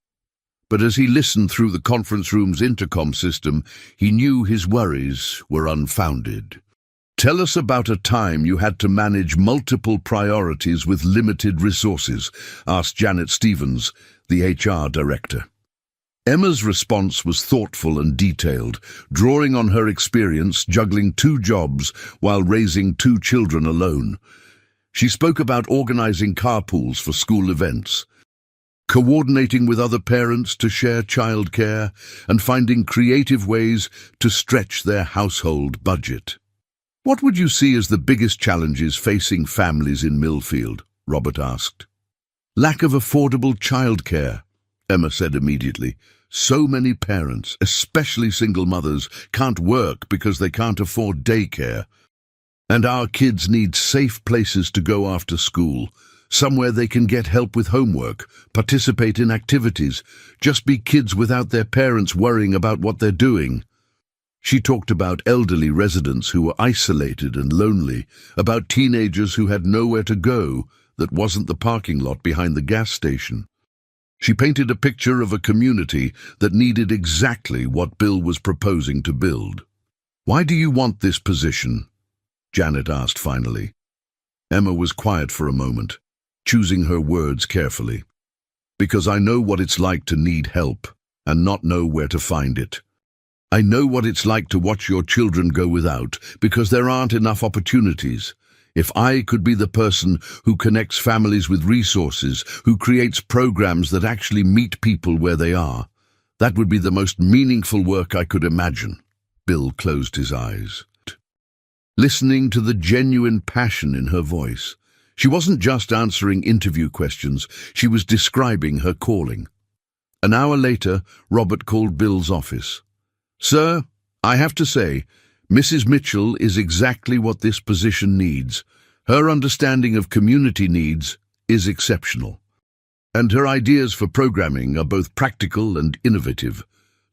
A: But as he listened through the conference room's intercom system, he knew his worries were unfounded. "Tell us about a time you had to manage multiple priorities with limited resources," asked Janet Stevens, the HR director. Emma's response was thoughtful and detailed, drawing on her experience juggling 2 jobs while raising 2 children alone. She spoke about organizing carpools for school events, coordinating with other parents to share childcare, and finding creative ways to stretch their household budget. "What would you see as the biggest challenges facing families in Millfield?" Robert asked. "Lack of affordable childcare," Emma said immediately. "So many parents, especially single mothers, can't work because they can't afford daycare. And our kids need safe places to go after school, somewhere they can get help with homework, participate in activities, just be kids without their parents worrying about what they're doing." She talked about elderly residents who were isolated and lonely, about teenagers who had nowhere to go that wasn't the parking lot behind the gas station. She painted a picture of a community that needed exactly what Bill was proposing to build. "Why do you want this position?" Janet asked finally. Emma was quiet for a moment, choosing her words carefully. "Because I know what it's like to need help and not know where to find it. I know what it's like to watch your children go without because there aren't enough opportunities. If I could be the person who connects families with resources, who creates programs that actually meet people where they are, that would be the most meaningful work I could imagine." Bill closed his eyes, listening to the genuine passion in her voice. She wasn't just answering interview questions, she was describing her calling. An hour later, Robert called Bill's office. "Sir, I have to say, Mrs. Mitchell is exactly what this position needs. Her understanding of community needs is exceptional. And her ideas for programming are both practical and innovative.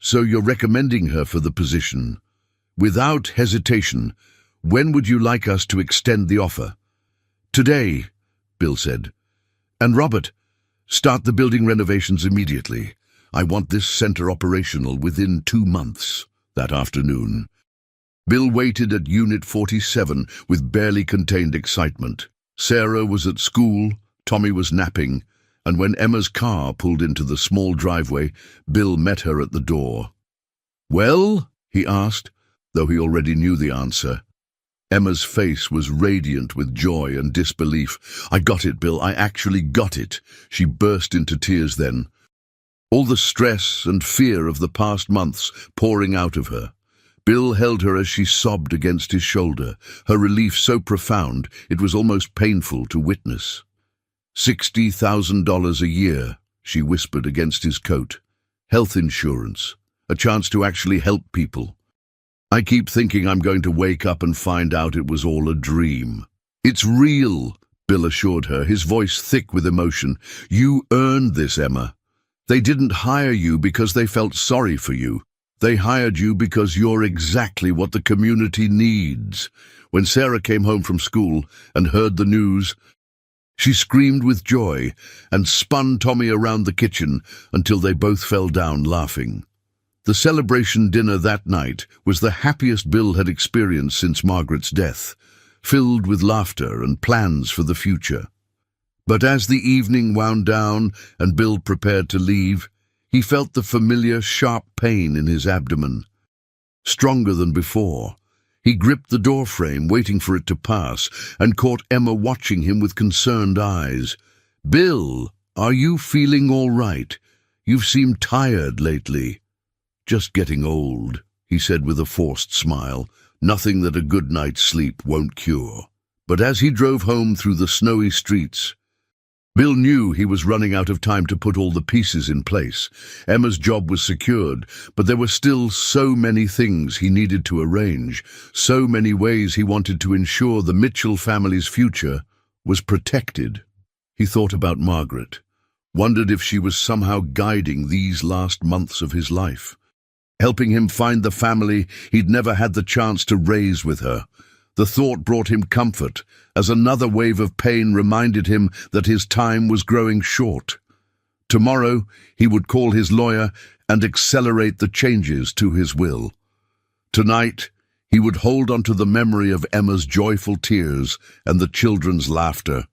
A: So you're recommending her for the position. Without hesitation, when would you like us to extend the offer? Today, Bill said. And Robert, start the building renovations immediately. I want this center operational within 2 months. That afternoon, Bill waited at Unit 47 with barely contained excitement. Sarah was at school, Tommy was napping, and when Emma's car pulled into the small driveway, Bill met her at the door. "Well?" he asked, though he already knew the answer. Emma's face was radiant with joy and disbelief. "I got it, Bill. I actually got it." She burst into tears then, all the stress and fear of the past months pouring out of her. Bill held her as she sobbed against his shoulder, her relief so profound it was almost painful to witness. $60,000 a year, she whispered against his coat. Health insurance, a chance to actually help people. "I keep thinking I'm going to wake up and find out it was all a dream." "It's real," Bill assured her, his voice thick with emotion. "You earned this, Emma. They didn't hire you because they felt sorry for you. They hired you because you're exactly what the community needs." When Sarah came home from school and heard the news, she screamed with joy and spun Tommy around the kitchen until they both fell down laughing. The celebration dinner that night was the happiest Bill had experienced since Margaret's death, filled with laughter and plans for the future. But as the evening wound down and Bill prepared to leave, he felt the familiar sharp pain in his abdomen. Stronger than before, he gripped the doorframe, waiting for it to pass, and caught Emma watching him with concerned eyes. "Bill, are you feeling all right? You've seemed tired lately." "Just getting old," he said with a forced smile. "Nothing that a good night's sleep won't cure." But as he drove home through the snowy streets, Bill knew he was running out of time to put all the pieces in place. Emma's job was secured, but there were still so many things he needed to arrange, so many ways he wanted to ensure the Mitchell family's future was protected. He thought about Margaret, wondered if she was somehow guiding these last months of his life, helping him find the family he'd never had the chance to raise with her. The thought brought him comfort, as another wave of pain reminded him that his time was growing short. Tomorrow he would call his lawyer and accelerate the changes to his will. Tonight he would hold on to the memory of Emma's joyful tears and the children's laughter,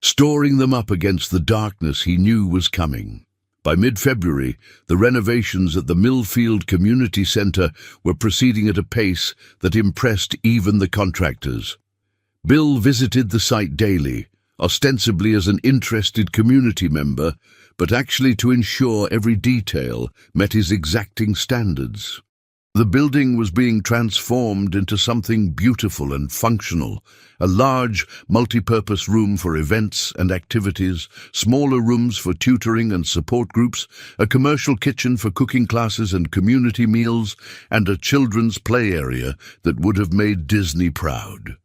A: storing them up against the darkness he knew was coming. By mid-February, the renovations at the Millfield Community Centre were proceeding at a pace that impressed even the contractors. Bill visited the site daily, ostensibly as an interested community member, but actually to ensure every detail met his exacting standards. The building was being transformed into something beautiful and functional, a large, multi-purpose room for events and activities, smaller rooms for tutoring and support groups, a commercial kitchen for cooking classes and community meals, and a children's play area that would have made Disney proud.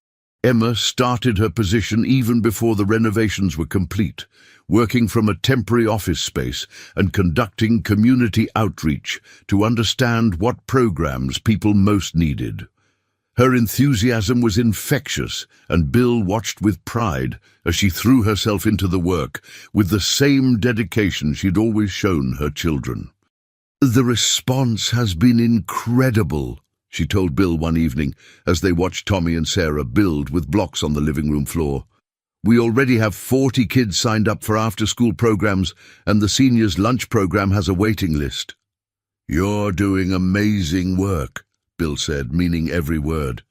A: Emma started her position even before the renovations were complete, working from a temporary office space and conducting community outreach to understand what programs people most needed. Her enthusiasm was infectious, and Bill watched with pride as she threw herself into the work with the same dedication she'd always shown her children. "The response has been incredible," she told Bill one evening as they watched Tommy and Sarah build with blocks on the living room floor. "We already have 40 kids signed up for after-school programs, and the seniors' lunch program has a waiting list." "You're doing amazing work," Bill said, meaning every word.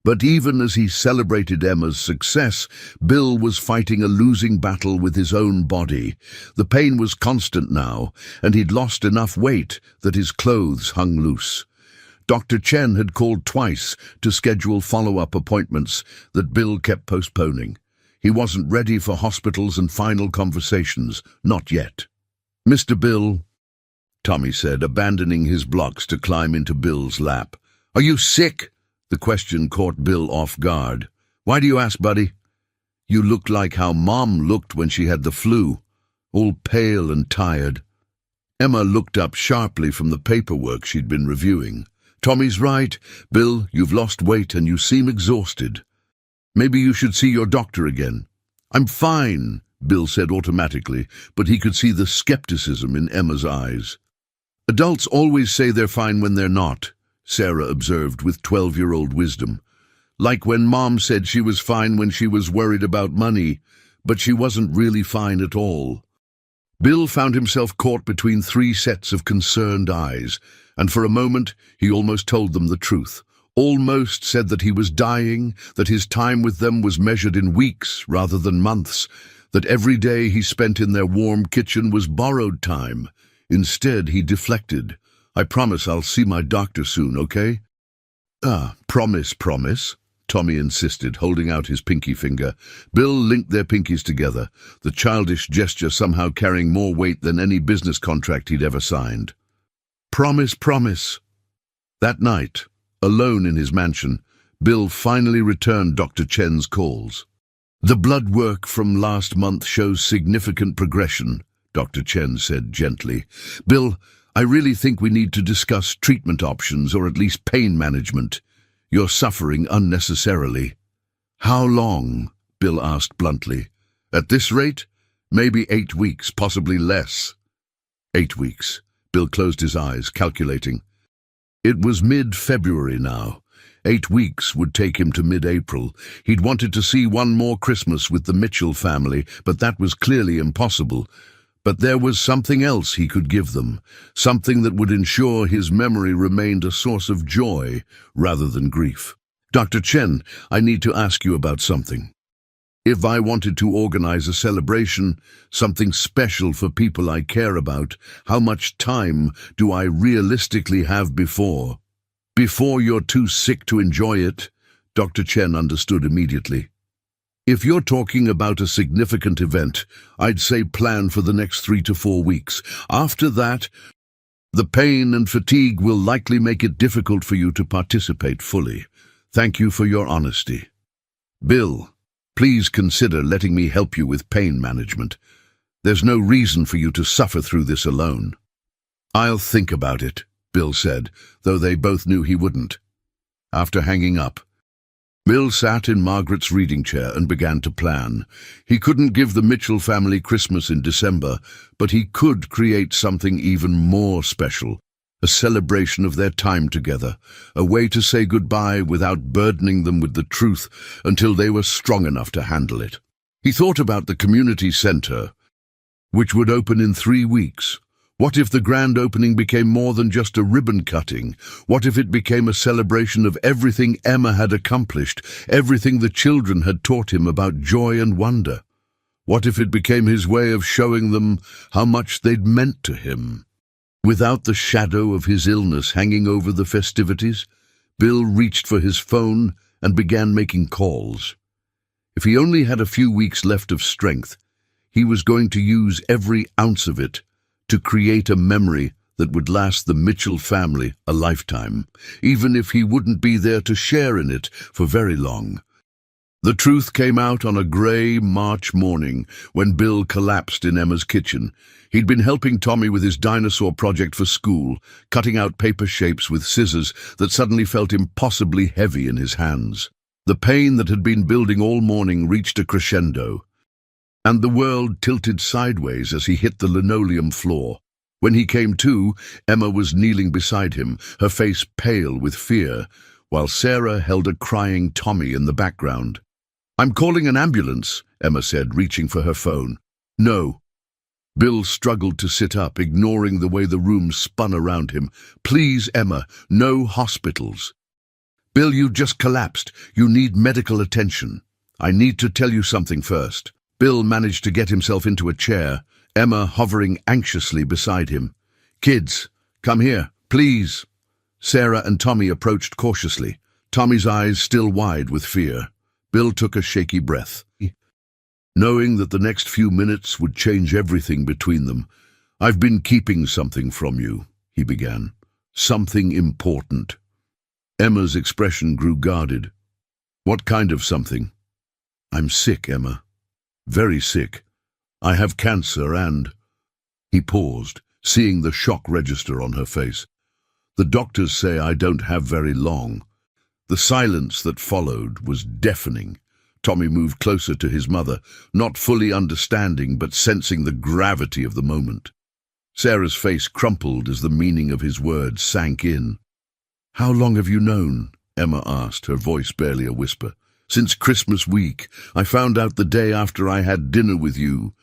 A: But even as he celebrated Emma's success, Bill was fighting a losing battle with his own body. The pain was constant now, and he'd lost enough weight that his clothes hung loose. Dr. Chen had called twice to schedule follow-up appointments that Bill kept postponing. He wasn't ready for hospitals and final conversations, not yet. "Mr. Bill," Tommy said, abandoning his blocks to climb into Bill's lap. "Are you sick?" The question caught Bill off guard. "Why do you ask, buddy?" "You look like how Mom looked when she had the flu, all pale and tired." Emma looked up sharply from the paperwork she'd been reviewing. "Tommy's right. Bill, you've lost weight and you seem exhausted. Maybe you should see your doctor again." "I'm fine," Bill said automatically, but he could see the skepticism in Emma's eyes. "Adults always say they're fine when they're not," Sarah observed with 12-year-old wisdom. "Like when Mom said she was fine when she was worried about money, but she wasn't really fine at all." Bill found himself caught between three sets of concerned eyes, and for a moment he almost told them the truth. Almost said that he was dying, that his time with them was measured in weeks rather than months, that every day he spent in their warm kitchen was borrowed time. Instead, he deflected. "I promise I'll see my doctor soon, okay?" Promise," Tommy insisted, holding out his pinky finger. Bill linked their pinkies together, the childish gesture somehow carrying more weight than any business contract he'd ever signed. Promise." That night, alone in his mansion, Bill finally returned Dr. Chen's calls. "The blood work from last month shows significant progression," Dr. Chen said gently. "Bill, I really think we need to discuss treatment options or at least pain management. You're suffering unnecessarily." "How long?" Bill asked bluntly. "At this rate, maybe 8 weeks, possibly less." 8 weeks. Bill closed his eyes, calculating. It was mid-February now. 8 weeks would take him to mid-April. He'd wanted to see one more Christmas with the Mitchell family, but that was clearly impossible. But there was something else he could give them, something that would ensure his memory remained a source of joy rather than grief. "Dr. Chen, I need to ask you about something. If I wanted to organize a celebration, something special for people I care about, how much time do I realistically have before?" "Before you're too sick to enjoy it," Dr. Chen understood immediately. "If you're talking about a significant event, I'd say plan for the next 3 to 4 weeks. After that, the pain and fatigue will likely make it difficult for you to participate fully. Thank you for your honesty. Bill, please consider letting me help you with pain management. There's no reason for you to suffer through this alone." "I'll think about it," Bill said, though they both knew he wouldn't. After hanging up, Bill sat in Margaret's reading chair and began to plan. He couldn't give the Mitchell family Christmas in December, but he could create something even more special, a celebration of their time together, a way to say goodbye without burdening them with the truth until they were strong enough to handle it. He thought about the community center, which would open in 3 weeks. What if the grand opening became more than just a ribbon cutting? What if it became a celebration of everything Emma had accomplished, everything the children had taught him about joy and wonder? What if it became his way of showing them how much they'd meant to him? Without the shadow of his illness hanging over the festivities, Bill reached for his phone and began making calls. If he only had a few weeks left of strength, he was going to use every ounce of it to create a memory that would last the Mitchell family a lifetime, even if he wouldn't be there to share in it for very long. The truth came out on a grey March morning when Bill collapsed in Emma's kitchen. He'd been helping Tommy with his dinosaur project for school, cutting out paper shapes with scissors that suddenly felt impossibly heavy in his hands. The pain that had been building all morning reached a crescendo, and the world tilted sideways as he hit the linoleum floor. When he came to, Emma was kneeling beside him, her face pale with fear, while Sarah held a crying Tommy in the background. "I'm calling an ambulance," Emma said, reaching for her phone. "No." Bill struggled to sit up, ignoring the way the room spun around him. "Please, Emma, no hospitals." "Bill, you just collapsed. You need medical attention." "I need to tell you something first." Bill managed to get himself into a chair, Emma hovering anxiously beside him. "Kids, come here, please." Sarah and Tommy approached cautiously, Tommy's eyes still wide with fear. Bill took a shaky breath. Knowing that the next few minutes would change everything between them, "I've been keeping something from you," he began. "Something important." Emma's expression grew guarded. "What kind of something?" "I'm sick, Emma. Very sick. I have cancer and—" He paused, seeing the shock register on her face. "The doctors say I don't have very long." The silence that followed was deafening. Tommy moved closer to his mother, not fully understanding but sensing the gravity of the moment. Sarah's face crumpled as the meaning of his words sank in. "How long have you known?" Emma asked, her voice barely a whisper. "Since Christmas week. I found out the day after I had dinner with you."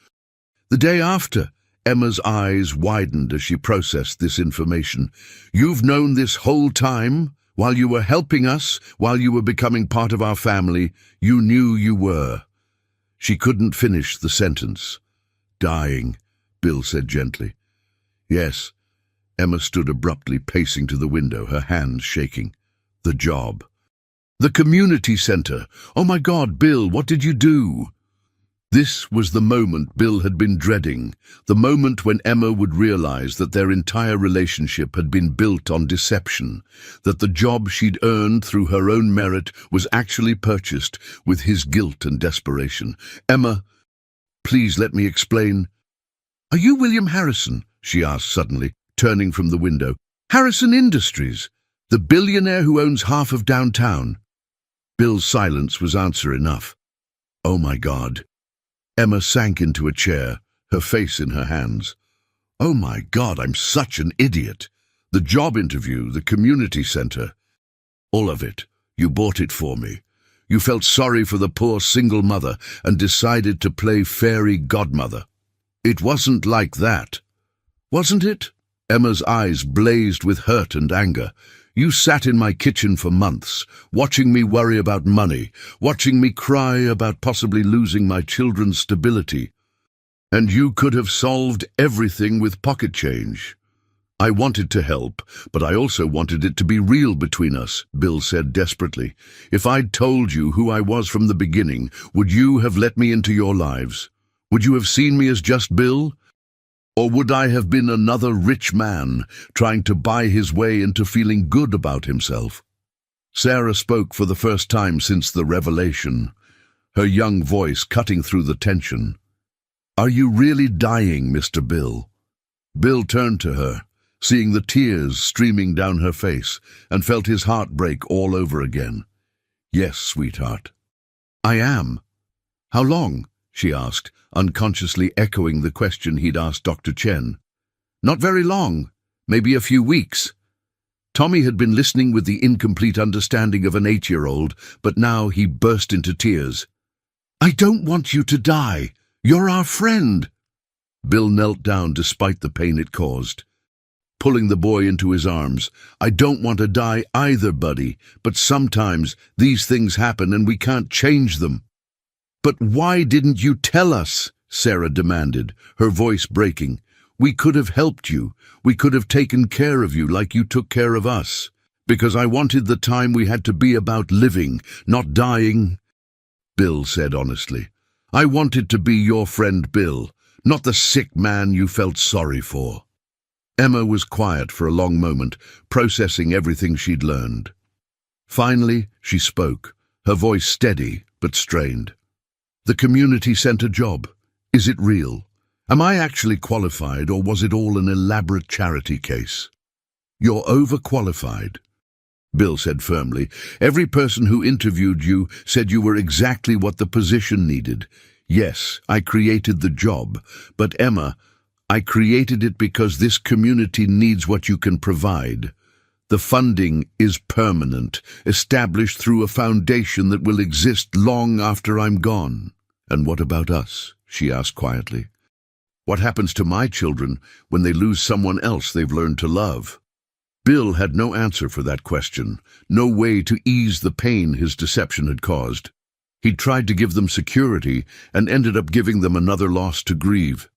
A: "The day after?" Emma's eyes widened as she processed this information. "You've known this whole time? While you were helping us, while you were becoming part of our family, you knew you were." She couldn't finish the sentence. "Dying," Bill said gently. "Yes." Emma stood abruptly, pacing to the window, her hands shaking. "The job." "The community center. Oh my God, Bill, what did you do?" This was the moment Bill had been dreading, the moment when Emma would realize that their entire relationship had been built on deception, that the job she'd earned through her own merit was actually purchased with his guilt and desperation. "Emma, please let me explain." "Are you William Harrison?" she asked suddenly, turning from the window. "Harrison Industries, the billionaire who owns half of downtown?" Bill's silence was answer enough. "Oh my God." Emma sank into a chair, her face in her hands. "Oh my God, I'm such an idiot. The job interview, the community center. All of it. You bought it for me. You felt sorry for the poor single mother and decided to play fairy godmother. It wasn't like that. Wasn't it?" Emma's eyes blazed with hurt and anger. "You sat in my kitchen for months, watching me worry about money, watching me cry about possibly losing my children's stability. And you could have solved everything with pocket change." "I wanted to help, but I also wanted it to be real between us," Bill said desperately. "If I'd told you who I was from the beginning, would you have let me into your lives? Would you have seen me as just Bill? Or would I have been another rich man, trying to buy his way into feeling good about himself?" Sarah spoke for the first time since the revelation, her young voice cutting through the tension. "Are you really dying, Mr. Bill?" Bill turned to her, seeing the tears streaming down her face, and felt his heart break all over again. "Yes, sweetheart." "I am." "How long?" she asked, unconsciously echoing the question he'd asked Dr. Chen. "Not very long. Maybe a few weeks." Tommy had been listening with the incomplete understanding of an 8-year-old, but now he burst into tears. "I don't want you to die. You're our friend." Bill knelt down despite the pain it caused, pulling the boy into his arms. "I don't want to die either, buddy, but sometimes these things happen and we can't change them." "But why didn't you tell us?" Sarah demanded, her voice breaking. "We could have helped you. We could have taken care of you like you took care of us. Because I wanted the time we had to be about living, not dying," Bill said honestly. "I wanted to be your friend Bill, not the sick man you felt sorry for." Emma was quiet for a long moment, processing everything she'd learned. Finally, she spoke, her voice steady but strained. "The community center job, is it real? Am I actually qualified, or was it all an elaborate charity case?" "You're overqualified," Bill said firmly. "Every person who interviewed you said you were exactly what the position needed. Yes, I created the job, but Emma, I created it because this community needs what you can provide. The funding is permanent, established through a foundation that will exist long after I'm gone." "And what about us?" she asked quietly. "What happens to my children when they lose someone else they've learned to love?" Bill had no answer for that question, no way to ease the pain his deception had caused. He'd tried to give them security and ended up giving them another loss to grieve.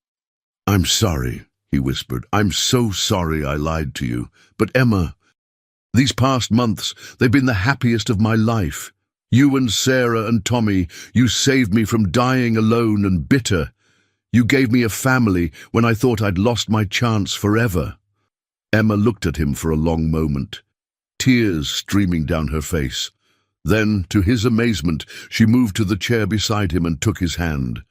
A: "I'm sorry," he whispered. "I'm so sorry I lied to you. But Emma, these past months, they've been the happiest of my life. You and Sarah and Tommy, you saved me from dying alone and bitter. You gave me a family when I thought I'd lost my chance forever." Emma looked at him for a long moment, tears streaming down her face. Then, to his amazement, she moved to the chair beside him and took his hand.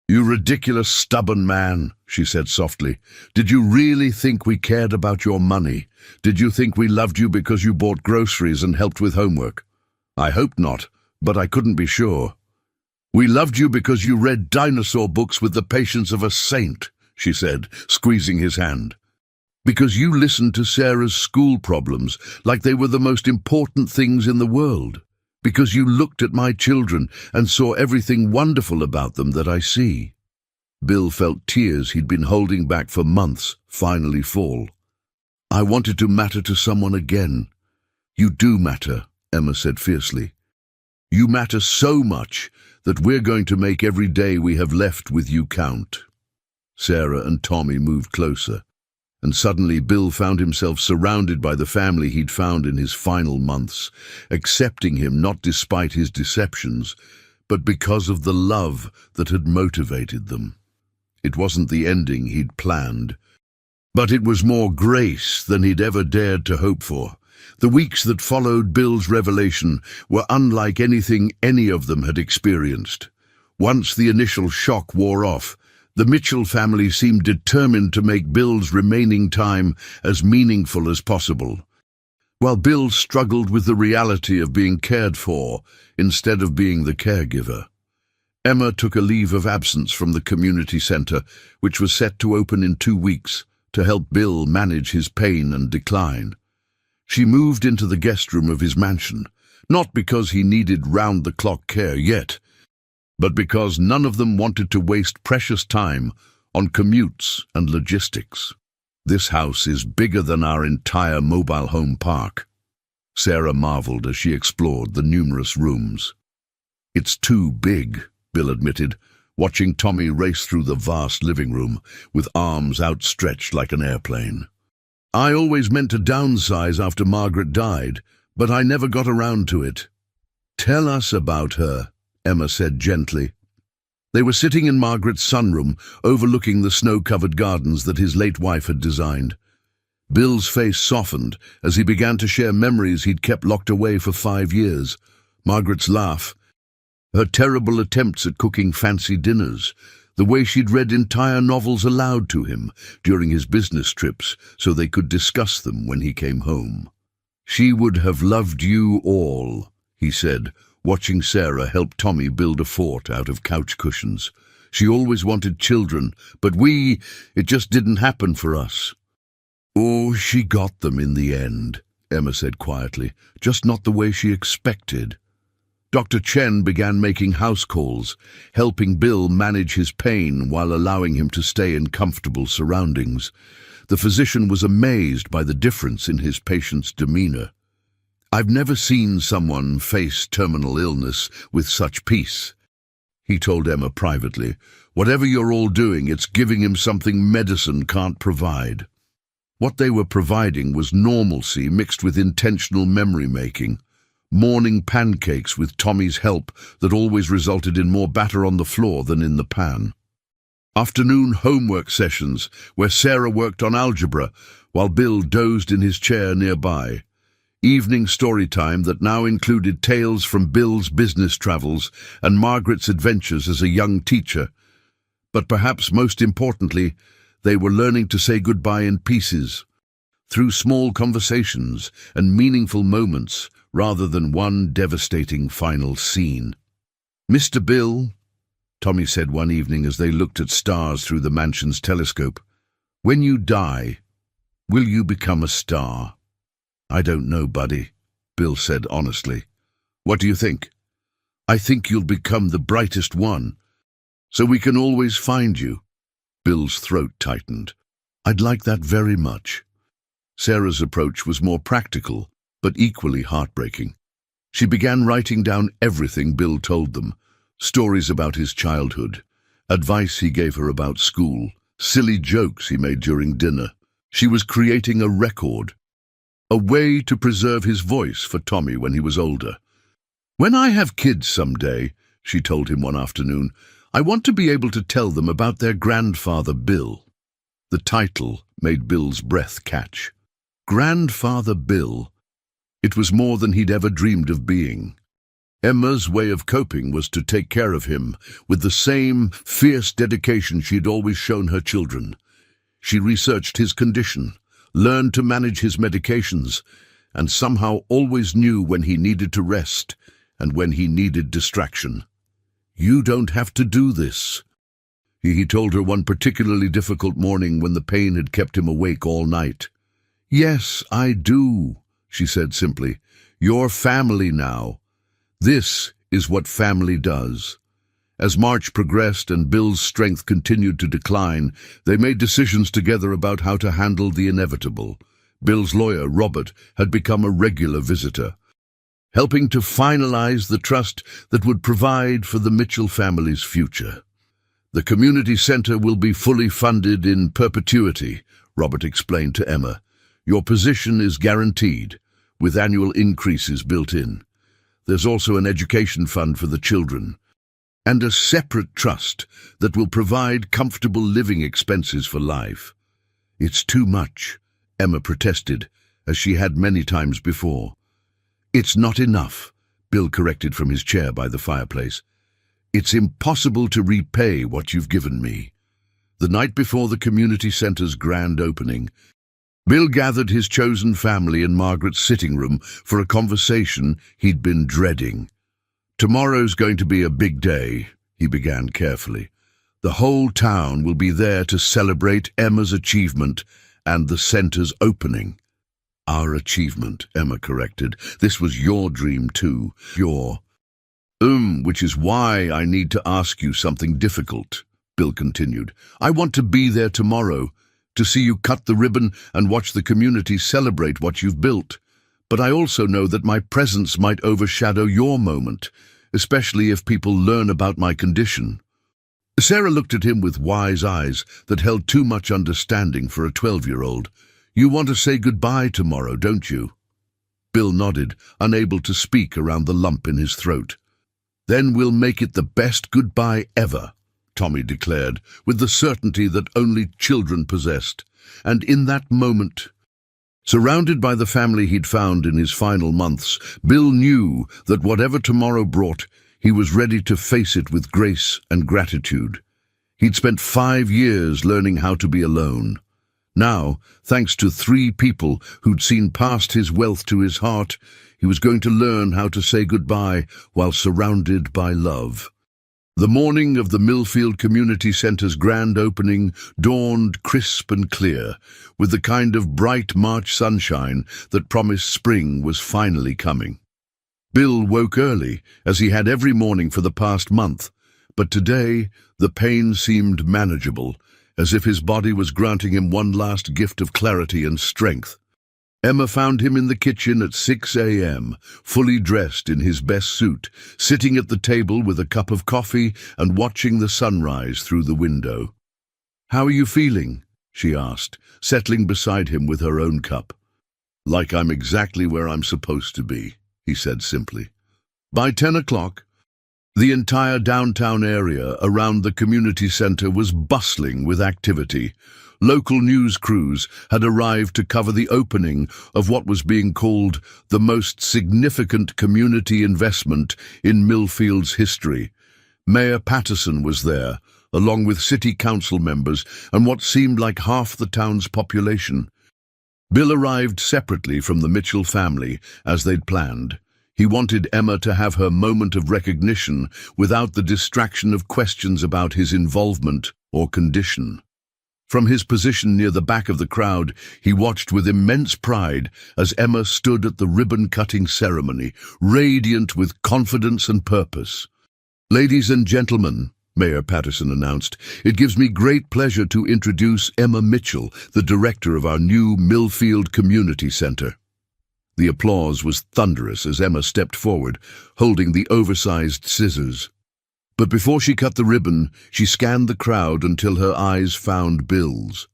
A: "You ridiculous, stubborn man," she said softly. "Did you really think we cared about your money? Did you think we loved you because you bought groceries and helped with homework? I hope not, but I couldn't be sure. We loved you because you read dinosaur books with the patience of a saint," she said, squeezing his hand. "Because you listened to Sarah's school problems like they were the most important things in the world. Because you looked at my children and saw everything wonderful about them that I see." Bill felt tears he'd been holding back for months finally fall. "I wanted to matter to someone again." "You do matter," Emma said fiercely. "You matter so much that we're going to make every day we have left with you count." Sarah and Tommy moved closer, and suddenly Bill found himself surrounded by the family he'd found in his final months, accepting him not despite his deceptions, but because of the love that had motivated them. It wasn't the ending he'd planned, but it was more grace than he'd ever dared to hope for. The weeks that followed Bill's revelation were unlike anything any of them had experienced. Once the initial shock wore off, the Mitchell family seemed determined to make Bill's remaining time as meaningful as possible. While Bill struggled with the reality of being cared for instead of being the caregiver, Emma took a leave of absence from the community center, which was set to open in 2 weeks, to help Bill manage his pain and decline. She moved into the guest room of his mansion, not because he needed round-the-clock care yet, but because none of them wanted to waste precious time on commutes and logistics. "This house is bigger than our entire mobile home park," Sarah marveled as she explored the numerous rooms. "It's too big," Bill admitted, watching Tommy race through the vast living room with arms outstretched like an airplane. "I always meant to downsize after Margaret died, but I never got around to it." "Tell us about her," Emma said gently. They were sitting in Margaret's sunroom, overlooking the snow-covered gardens that his late wife had designed. Bill's face softened as he began to share memories he'd kept locked away for 5 years. Margaret's laugh, her terrible attempts at cooking fancy dinners, the way she'd read entire novels aloud to him during his business trips so they could discuss them when he came home. "She would have loved you all," he said, watching Sarah help Tommy build a fort out of couch cushions. "She always wanted children, but it just didn't happen for us." "Oh, she got them in the end," Emma said quietly, "just not the way she expected." Dr. Chen began making house calls, helping Bill manage his pain while allowing him to stay in comfortable surroundings. The physician was amazed by the difference in his patient's demeanor. "I've never seen someone face terminal illness with such peace," he told Emma privately. "Whatever you're all doing, it's giving him something medicine can't provide." What they were providing was normalcy mixed with intentional memory-making. Morning pancakes with Tommy's help that always resulted in more batter on the floor than in the pan. Afternoon homework sessions where Sarah worked on algebra while Bill dozed in his chair nearby. Evening story time that now included tales from Bill's business travels and Margaret's adventures as a young teacher. But perhaps most importantly, they were learning to say goodbye in pieces, through small conversations and meaningful moments rather than one devastating final scene. "Mr. Bill," Tommy said one evening as they looked at stars through the mansion's telescope, "when you die, will you become a star?" "I don't know, buddy," Bill said honestly. "What do you think?" "I think you'll become the brightest one, so we can always find you." Bill's throat tightened. "I'd like that very much." Sarah's approach was more practical, but equally heartbreaking. She began writing down everything Bill told them, stories about his childhood, advice he gave her about school, silly jokes he made during dinner. She was creating a record, a way to preserve his voice for Tommy when he was older. "When I have kids someday," she told him one afternoon, "I want to be able to tell them about their grandfather Bill." The title made Bill's breath catch. Grandfather Bill. It was more than he'd ever dreamed of being. Emma's way of coping was to take care of him with the same fierce dedication she'd always shown her children. She researched his condition, learned to manage his medications, and somehow always knew when he needed to rest and when he needed distraction. "You don't have to do this," he told her one particularly difficult morning when the pain had kept him awake all night. "Yes, I do," she said simply. "You're family now. This is what family does." As March progressed and Bill's strength continued to decline, they made decisions together about how to handle the inevitable. Bill's lawyer, Robert, had become a regular visitor, helping to finalize the trust that would provide for the Mitchell family's future. "The community center will be fully funded in perpetuity," Robert explained to Emma. "Your position is guaranteed, with annual increases built in. There's also an education fund for the children, and a separate trust that will provide comfortable living expenses for life." "It's too much," Emma protested, as she had many times before. "It's not enough," Bill corrected from his chair by the fireplace. "It's impossible to repay what you've given me." The night before the community center's grand opening, Bill gathered his chosen family in Margaret's sitting room for a conversation he'd been dreading. "Tomorrow's going to be a big day," he began carefully. "The whole town will be there to celebrate Emma's achievement and the center's opening." "Our achievement," Emma corrected. "This was your dream too. Which is why I need to ask you something difficult," Bill continued. "I want to be there tomorrow, to see you cut the ribbon and watch the community celebrate what you've built. But I also know that my presence might overshadow your moment, especially if people learn about my condition." Sarah looked at him with wise eyes that held too much understanding for a 12-year-old. "You want to say goodbye tomorrow, don't you?" Bill nodded, unable to speak around the lump in his throat. "Then we'll make it the best goodbye ever," Tommy declared, with the certainty that only children possessed. And in that moment, surrounded by the family he'd found in his final months, Bill knew that whatever tomorrow brought, he was ready to face it with grace and gratitude. He'd spent 5 years learning how to be alone. Now, thanks to 3 people who'd seen past his wealth to his heart, he was going to learn how to say goodbye while surrounded by love. The morning of the Millfield Community Center's grand opening dawned crisp and clear, with the kind of bright March sunshine that promised spring was finally coming. Bill woke early, as he had every morning for the past month, but today the pain seemed manageable, as if his body was granting him one last gift of clarity and strength. Emma found him in the kitchen at 6 a.m., fully dressed in his best suit, sitting at the table with a cup of coffee and watching the sunrise through the window. "How are you feeling?" she asked, settling beside him with her own cup. "Like I'm exactly where I'm supposed to be," he said simply. By 10 o'clock, the entire downtown area around the community center was bustling with activity. Local news crews had arrived to cover the opening of what was being called the most significant community investment in Millfield's history. Mayor Patterson was there, along with city council members and what seemed like half the town's population. Bill arrived separately from the Mitchell family, as they'd planned. He wanted Emma to have her moment of recognition without the distraction of questions about his involvement or condition. From his position near the back of the crowd, he watched with immense pride as Emma stood at the ribbon-cutting ceremony, radiant with confidence and purpose. "Ladies and gentlemen," Mayor Patterson announced, "it gives me great pleasure to introduce Emma Mitchell, the director of our new Millfield Community Center." The applause was thunderous as Emma stepped forward, holding the oversized scissors. But before she cut the ribbon, she scanned the crowd until her eyes found Bill's.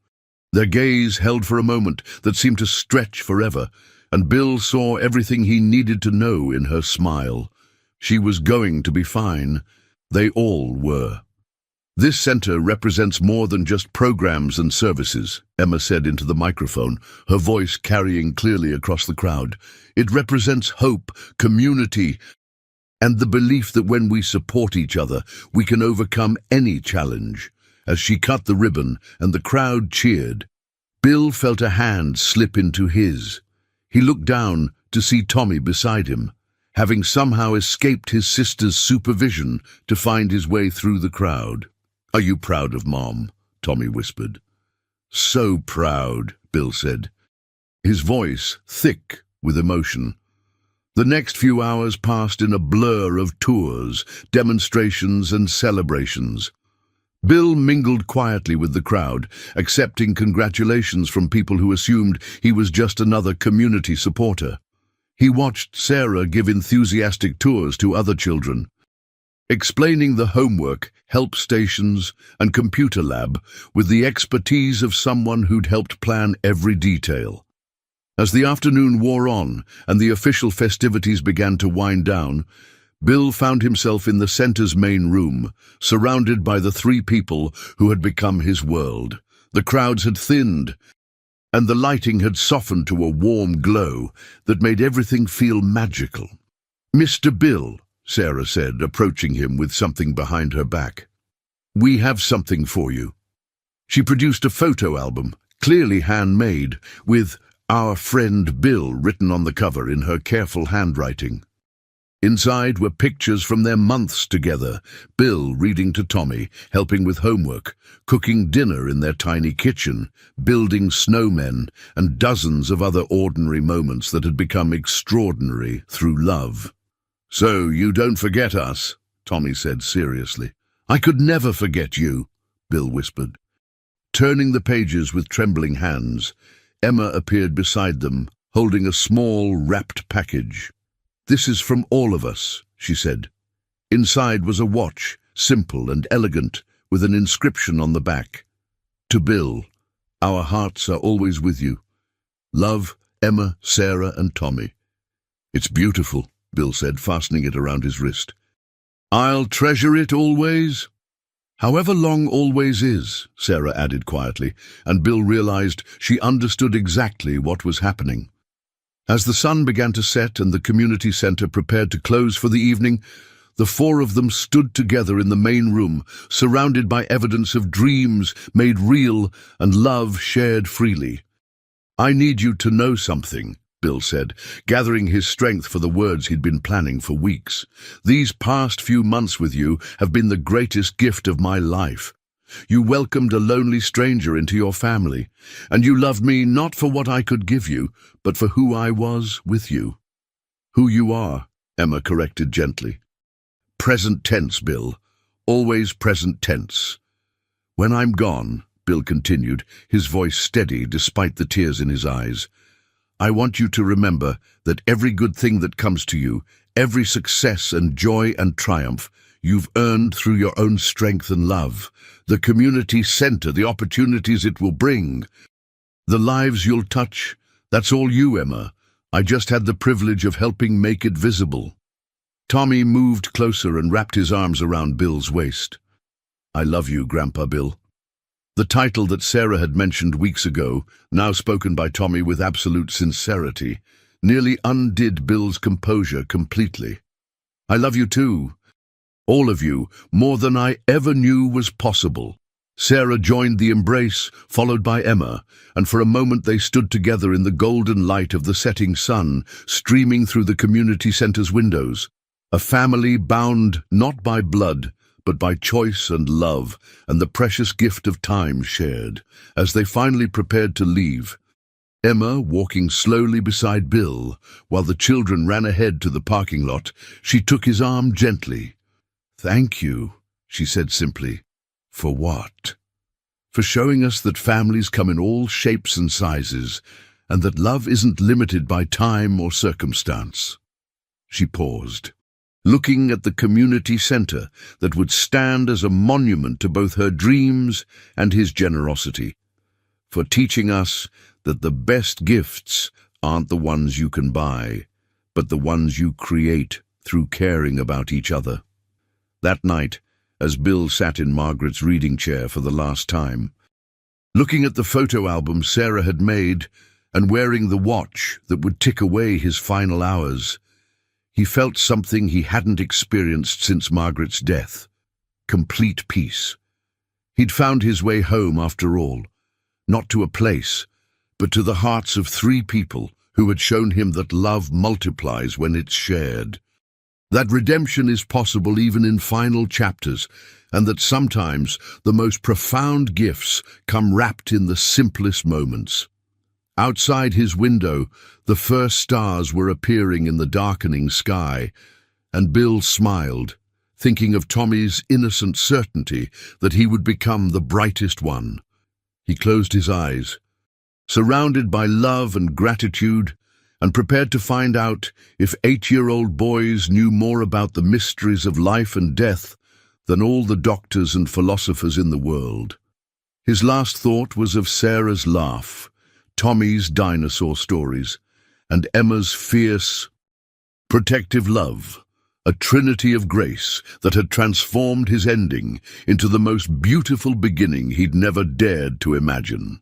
A: Their gaze held for a moment that seemed to stretch forever, and Bill saw everything he needed to know in her smile. She was going to be fine. They all were. "This center represents more than just programs and services," Emma said into the microphone, her voice carrying clearly across the crowd. "It represents hope, community, and the belief that when we support each other, we can overcome any challenge. As she cut the ribbon and the crowd cheered, Bill felt a hand slip into his. He looked down to see Tommy beside him, having somehow escaped his sister's supervision to find his way through the crowd. "Are you proud of Mom?" Tommy whispered. "So proud," Bill said, his voice thick with emotion. The next few hours passed in a blur of tours, demonstrations and celebrations. Bill mingled quietly with the crowd, accepting congratulations from people who assumed he was just another community supporter. He watched Sarah give enthusiastic tours to other children, explaining the homework, help stations, and computer lab with the expertise of someone who'd helped plan every detail. As the afternoon wore on and the official festivities began to wind down, Bill found himself in the center's main room, surrounded by the three people who had become his world. The crowds had thinned, and the lighting had softened to a warm glow that made everything feel magical. "Mr. Bill," Sarah said, approaching him with something behind her back, "we have something for you." She produced a photo album, clearly handmade, with "Our Friend Bill" written on the cover in her careful handwriting. Inside were pictures from their months together, Bill reading to Tommy, helping with homework, cooking dinner in their tiny kitchen, building snowmen, and dozens of other ordinary moments that had become extraordinary through love. "So you don't forget us," Tommy said seriously. "I could never forget you," Bill whispered. Turning the pages with trembling hands, Emma appeared beside them, holding a small, wrapped package. "This is from all of us," she said. Inside was a watch, simple and elegant, with an inscription on the back. "To Bill, our hearts are always with you. Love, Emma, Sarah, and Tommy." "It's beautiful," Bill said, fastening it around his wrist. "I'll treasure it always." "However long always is," Sarah added quietly, and Bill realized she understood exactly what was happening. As the sun began to set and the community center prepared to close for the evening, the four of them stood together in the main room, surrounded by evidence of dreams made real and love shared freely. "I need you to know something," Bill said, gathering his strength for the words he'd been planning for weeks. "These past few months with you have been the greatest gift of my life. You welcomed a lonely stranger into your family, and you loved me not for what I could give you, but for who I was with you." "Who you are," Emma corrected gently. "Present tense, Bill. Always present tense." "When I'm gone," Bill continued, his voice steady despite the tears in his eyes, "I want you to remember that every good thing that comes to you, every success and joy and triumph, you've earned through your own strength and love. The community center, the opportunities it will bring, the lives you'll touch, that's all you, Emma. I just had the privilege of helping make it visible." Tommy moved closer and wrapped his arms around Bill's waist. "I love you, Grandpa Bill." The title that Sarah had mentioned weeks ago, now spoken by Tommy with absolute sincerity, nearly undid Bill's composure completely. "I love you too. All of you, more than I ever knew was possible." Sarah joined the embrace, followed by Emma, and for a moment they stood together in the golden light of the setting sun, streaming through the community center's windows. A family bound not by blood, but by choice and love, and the precious gift of time shared. As they finally prepared to leave, Emma walking slowly beside Bill, while the children ran ahead to the parking lot, she took his arm gently. "Thank you," she said simply. "For what?" "For showing us that families come in all shapes and sizes, and that love isn't limited by time or circumstance." She paused, looking at the community center that would stand as a monument to both her dreams and his generosity, for teaching us that the best gifts aren't the ones you can buy, but the ones you create through caring about each other. That night, as Bill sat in Margaret's reading chair for the last time, looking at the photo album Sarah had made and wearing the watch that would tick away his final hours, He felt something he hadn't experienced since Margaret's death: complete peace. He'd found his way home after all, not to a place, but to the hearts of three people who had shown him that love multiplies when it's shared. That redemption is possible even in final chapters, and that sometimes the most profound gifts come wrapped in the simplest moments. Outside his window, the first stars were appearing in the darkening sky, and Bill smiled, thinking of Tommy's innocent certainty that he would become the brightest one. He closed his eyes, surrounded by love and gratitude, and prepared to find out if 8-year-old boys knew more about the mysteries of life and death than all the doctors and philosophers in the world. His last thought was of Sarah's laugh, Tommy's dinosaur stories, and Emma's fierce, protective love, a trinity of grace that had transformed his ending into the most beautiful beginning he'd never dared to imagine.